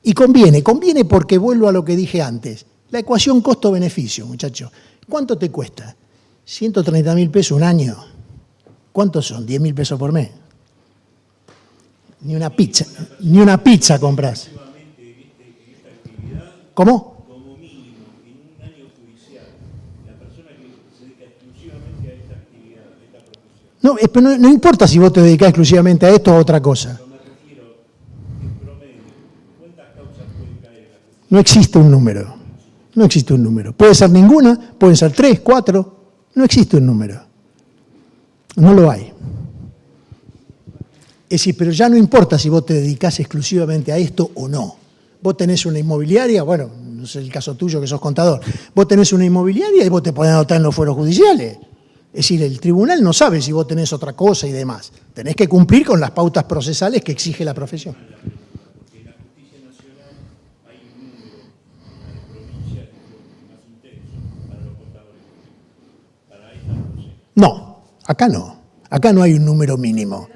Y conviene porque vuelvo a lo que dije antes, la ecuación costo-beneficio, muchachos. ¿Cuánto te cuesta? 130.000 pesos un año. ¿Cuántos son? 10.000 pesos por mes. Ni una pizza compras. ¿Cómo? Como mínimo, en un año judicial, la persona que se dedica exclusivamente a esta actividad, a esta profesión. Pero no importa si vos te dedicás exclusivamente a esto o a otra cosa. Pero me refiero, en promedio, ¿cuántas causas pueden caer en la justicia? No existe un número. No existe un número. Puede ser ninguna, pueden ser 3, 4. No existe un número. No lo hay. Es decir, pero ya no importa si vos te dedicás exclusivamente a esto o no. Vos tenés una inmobiliaria, bueno, no sé el caso tuyo que sos contador, vos tenés una inmobiliaria y vos te podés anotar en los fueros judiciales. Es decir, el tribunal no sabe si vos tenés otra cosa y demás. Tenés que cumplir con las pautas procesales que exige la profesión. Porque en la justicia nacional hay un número de provincias más intenso para los contadores. Para No, acá no. Acá no hay un número mínimo.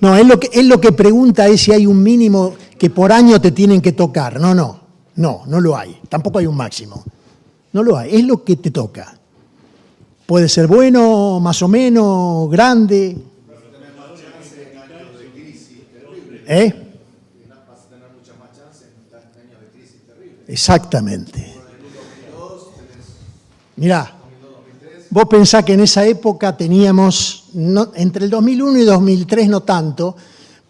No, él lo que pregunta es si hay un mínimo que por año te tienen que tocar. No lo hay. Tampoco hay un máximo. No lo hay, es lo que te toca. Puede ser bueno, más o menos, grande. Vas a tener muchas más chances en años de crisis terribles. Exactamente. Mirá, vos pensás que en esa época teníamos, entre el 2001 y 2003 no tanto,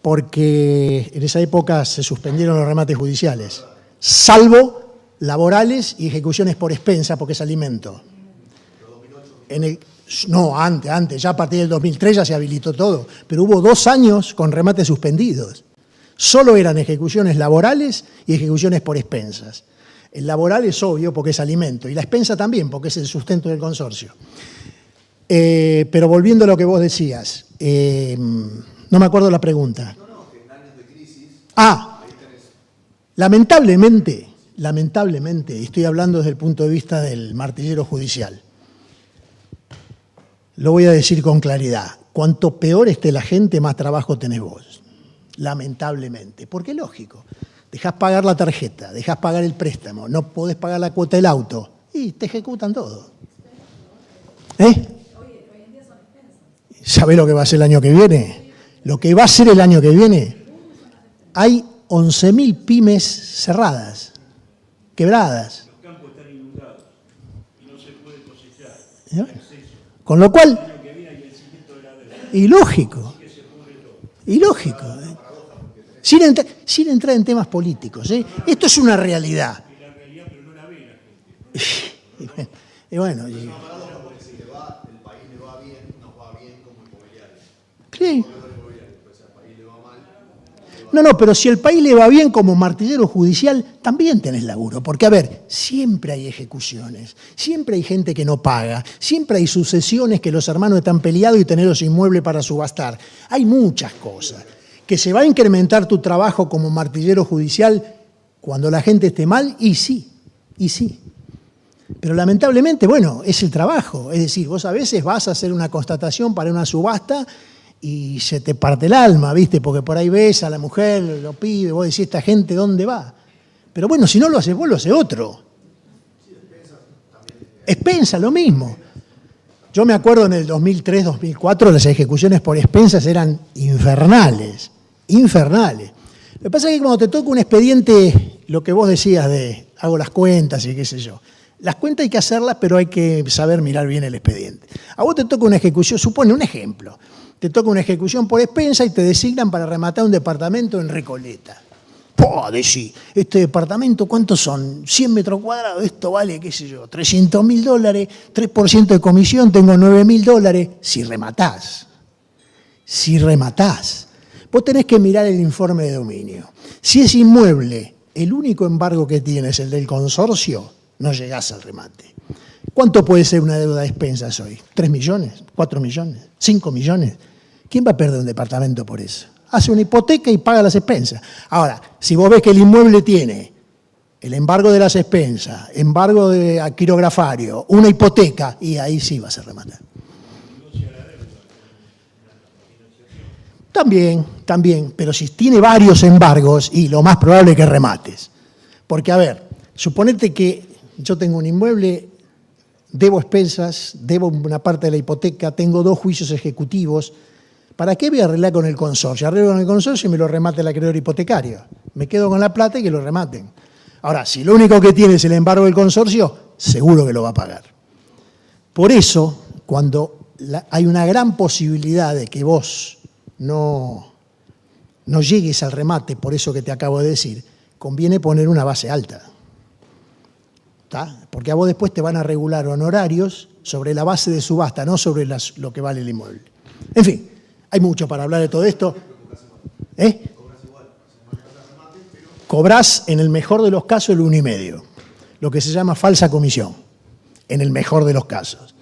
porque en esa época se suspendieron los remates judiciales, salvo laborales y ejecuciones por expensa, porque es alimento. Antes, ya a partir del 2003 ya se habilitó todo, pero hubo 2 años con remates suspendidos. Solo eran ejecuciones laborales y ejecuciones por expensas. El laboral es obvio porque es alimento, y la expensa también porque es el sustento del consorcio. Pero volviendo a lo que vos decías, no me acuerdo la pregunta. Que en años de crisis, lamentablemente, estoy hablando desde el punto de vista del martillero judicial. Lo voy a decir con claridad. Cuanto peor esté la gente, más trabajo tenés vos. Lamentablemente. Porque es lógico. Dejás pagar la tarjeta, dejás pagar el préstamo, no podés pagar la cuota del auto y te ejecutan todo. ¿Sabés lo que va a ser el año que viene? Lo que va a ser el año que viene, hay 11.000 pymes cerradas, quebradas. Los campos están inundados y no se puede cosechar. Con lo cual, ilógico. Sin entrar en temas políticos. Esto es una realidad. Y bueno, porque si el país le va bien, nos va bien como inmobiliario. Sí. Pues si al país le va mal. No, pero si el país le va bien como martillero judicial, también tenés laburo. Porque, a ver, siempre hay ejecuciones, siempre hay gente que no paga, siempre hay sucesiones que los hermanos están peleados y tener los inmuebles para subastar. Hay muchas cosas. ¿Que se va a incrementar tu trabajo como martillero judicial cuando la gente esté mal? Y sí. Pero lamentablemente, bueno, es el trabajo. Es decir, vos a veces vas a hacer una constatación para una subasta y se te parte el alma, ¿viste? Porque por ahí ves a la mujer, lo pide, vos decís, ¿esta gente dónde va? Pero bueno, si no lo haces vos, lo hace otro. Expensa, lo mismo. Yo me acuerdo en el 2003, 2004, las ejecuciones por expensas eran infernales. Lo que pasa es que cuando te toca un expediente, lo que vos decías de hago las cuentas y qué sé yo, las cuentas hay que hacerlas, pero hay que saber mirar bien el expediente. A vos te toca una ejecución, supone un ejemplo, te toca una ejecución por expensa y te designan para rematar un departamento en Recoleta. Decí, este departamento, ¿cuántos son? 100 metros cuadrados, esto vale, qué sé yo, $300.000, 3% de comisión, tengo $9.000. Si rematás. Vos tenés que mirar el informe de dominio. Si es inmueble, el único embargo que tienes, el del consorcio, no llegás al remate. ¿Cuánto puede ser una deuda de expensas hoy? ¿3 millones? ¿4 millones? ¿5 millones? ¿Quién va a perder un departamento por eso? Hace una hipoteca y paga las expensas. Ahora, si vos ves que el inmueble tiene el embargo de las expensas, embargo de quirografario, una hipoteca, y ahí sí vas a rematar. También, pero si tiene varios embargos, y lo más probable es que remates. Porque, a ver, suponete que yo tengo un inmueble, debo expensas, debo una parte de la hipoteca, tengo 2 juicios ejecutivos. ¿Para qué voy a arreglar con el consorcio? Arreglo con el consorcio y me lo remate el acreedor hipotecario. Me quedo con la plata y que lo rematen. Ahora, si lo único que tiene es el embargo del consorcio, seguro que lo va a pagar. Por eso, cuando hay una gran posibilidad de que vos no llegues al remate, por eso que te acabo de decir, conviene poner una base alta. ¿Tá? Porque a vos después te van a regular honorarios sobre la base de subasta, no sobre lo que vale el inmueble. En fin, hay mucho para hablar de todo esto. Cobrás, en el mejor de los casos, el 1,5. Lo que se llama falsa comisión. En el mejor de los casos.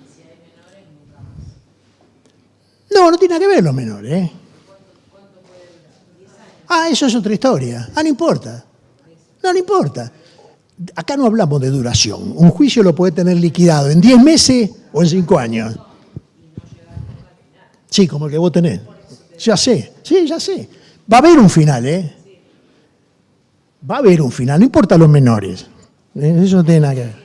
No tiene nada que ver los menores. Eso es otra historia. No importa. No, no importa. Acá no hablamos de duración. Un juicio lo puede tener liquidado en 10 meses o en 5 años. Sí, como el que vos tenés. Ya sé, sí, ya sé. Va a haber un final, ¿eh? Va a haber un final, no importa los menores. Eso no tiene nada que ver.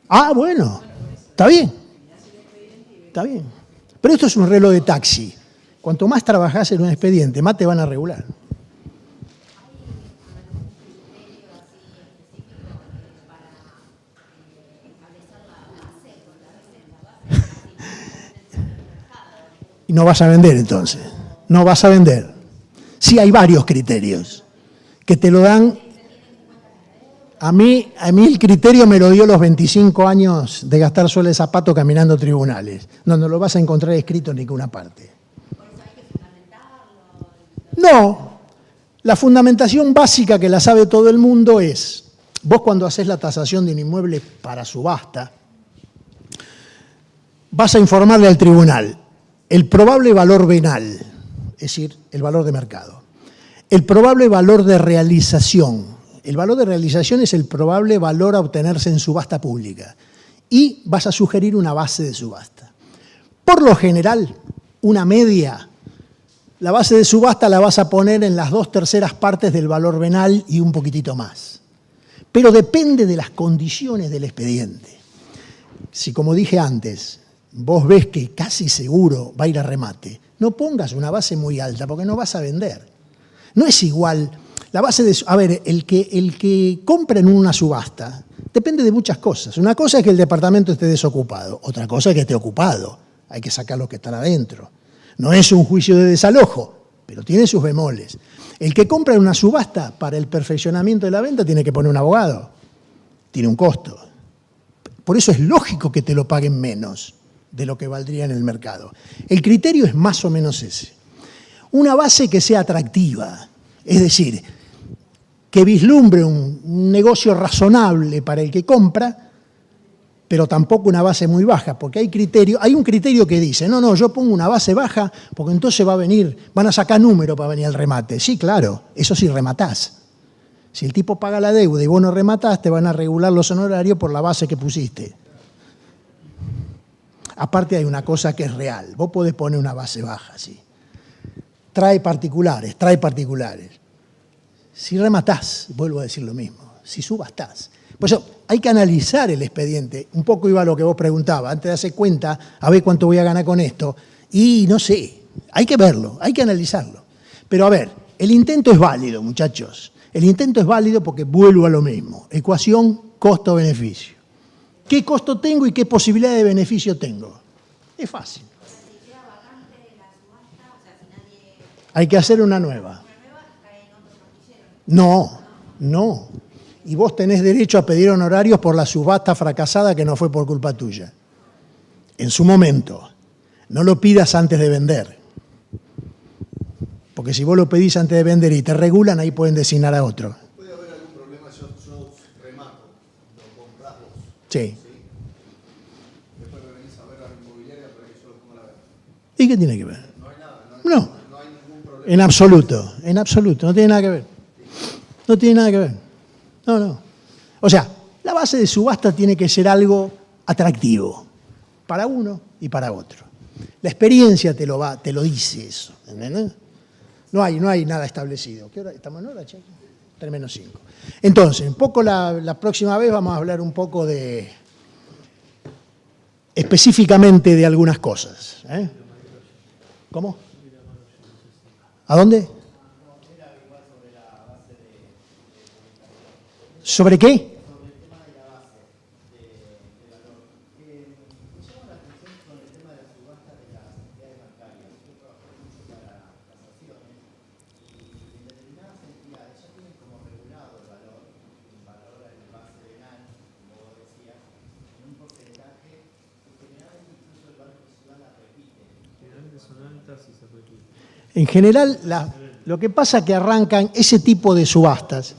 Ah, bueno, está bien. Está bien. Pero esto es un reloj de taxi. Cuanto más trabajás en un expediente, más te van a regular. Y no vas a vender entonces. No vas a vender. Sí, hay varios criterios que te lo dan. A mí el criterio me lo dio los 25 años de gastar suela de zapato caminando tribunales. No lo vas a encontrar escrito en ninguna parte. No. La fundamentación básica que la sabe todo el mundo es, vos cuando haces la tasación de un inmueble para subasta, vas a informarle al tribunal el probable valor venal, es decir, el valor de mercado, el probable valor de realización. El valor de realización es el probable valor a obtenerse en subasta pública. Y vas a sugerir una base de subasta. Por lo general, una media, la base de subasta la vas a poner en las 2/3 partes del valor venal y un poquitito más. Pero depende de las condiciones del expediente. Si, como dije antes, vos ves que casi seguro va a ir a remate, no pongas una base muy alta porque no vas a vender. No es igual. La base de... A ver, el que compra en una subasta depende de muchas cosas. Una cosa es que el departamento esté desocupado, otra cosa es que esté ocupado. Hay que sacar los que están adentro. No es un juicio de desalojo, pero tiene sus bemoles. El que compra en una subasta, para el perfeccionamiento de la venta, tiene que poner un abogado. Tiene un costo. Por eso es lógico que te lo paguen menos de lo que valdría en el mercado. El criterio es más o menos ese. Una base que sea atractiva, es decir, que vislumbre un negocio razonable para el que compra, pero tampoco una base muy baja, porque hay un criterio que dice, no, yo pongo una base baja porque entonces van a sacar número para venir al remate. Sí, claro, eso sí rematás. Si el tipo paga la deuda y vos no rematás, te van a regular los honorarios por la base que pusiste. Aparte hay una cosa que es real, vos podés poner una base baja, sí. Trae particulares. Si rematás, vuelvo a decir lo mismo, si subastás. Por eso hay que analizar el expediente. Un poco iba a lo que vos preguntabas, antes de darse cuenta, a ver cuánto voy a ganar con esto. Y no sé, hay que verlo, hay que analizarlo. Pero a ver, el intento es válido, muchachos. El intento es válido porque vuelvo a lo mismo. Ecuación costo-beneficio. ¿Qué costo tengo y qué posibilidad de beneficio tengo? Es fácil. Hay que hacer una nueva. No. Y vos tenés derecho a pedir honorarios por la subasta fracasada que no fue por culpa tuya. En su momento. No lo pidas antes de vender. Porque si vos lo pedís antes de vender y te regulan, ahí pueden designar a otro. ¿Puede haber algún problema? Yo remato, lo comprás vos. Sí. Después me venís a ver a la inmobiliaria para que yo lo ponga a la venta. ¿Y qué tiene que ver? No hay nada, No. no hay ningún problema. En absoluto, no tiene nada que ver. No tiene nada que ver. No. O sea, la base de subasta tiene que ser algo atractivo para uno y para otro. La experiencia te lo dice eso. ¿Entendés? No hay nada establecido. ¿Qué hora? ¿Estamos en hora, Chaco? 3:05. Entonces, un poco la próxima vez vamos a hablar un poco específicamente de algunas cosas. ¿Cómo? ¿A dónde? ¿Sobre qué? En general, lo que pasa es que arrancan ese tipo de subastas.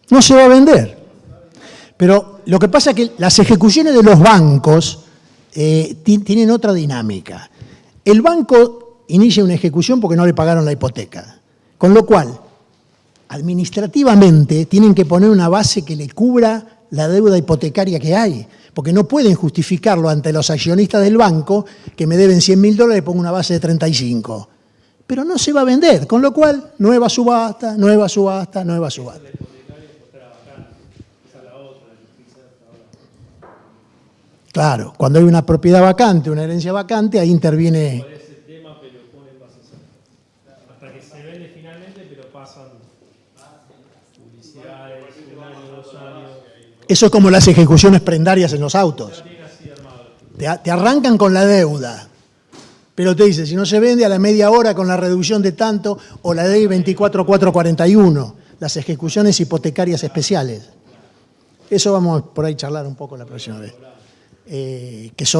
No se va a vender. Pero lo que pasa es que las ejecuciones de los bancos tienen otra dinámica. El banco inicia una ejecución porque no le pagaron la hipoteca, con lo cual, administrativamente, tienen que poner una base que le cubra la deuda hipotecaria que hay, porque no pueden justificarlo ante los accionistas del banco que me deben $100.000, pongo una base de 35. Pero no se va a vender, con lo cual, nueva subasta, nueva subasta, nueva subasta. Claro, cuando hay una propiedad vacante, una herencia vacante, ahí interviene. Hasta que se vende finalmente, pero pasan publicidades, un año, 2 años. Eso es como las ejecuciones prendarias en los autos. Te arrancan con la deuda, pero te dice, si no se vende a la media hora con la reducción de tanto, o la ley 24441, las ejecuciones hipotecarias especiales. Eso vamos por ahí a charlar un poco la próxima vez. Es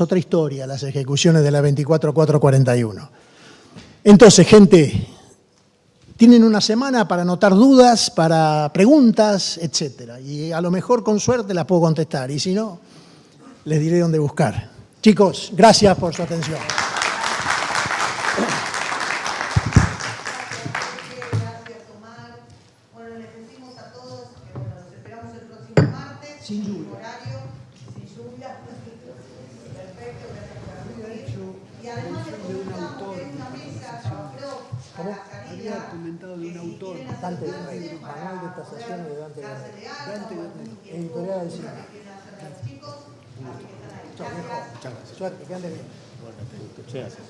otra historia, las ejecuciones de la 24441. Entonces, gente, tienen una semana para anotar dudas, para preguntas, etc. Y a lo mejor con suerte las puedo contestar, y si no, les diré dónde buscar. Chicos, gracias por su atención. Gracias, Omar. Bueno, les decimos a todos que bueno, los esperamos el próximo martes. Sin lluvia. Horario, sin lluvia. Perfecto, gracias por venir. Y además les comentamos que hay una mesa, pro, a la salida. Comentado de un autor, Dante Guerrero, manual de tasaciones de Dante Guerrero. Editorial del cine. Chicos, así que están ahí. Muchas gracias. Suerte, que ande bien. Muchas gracias.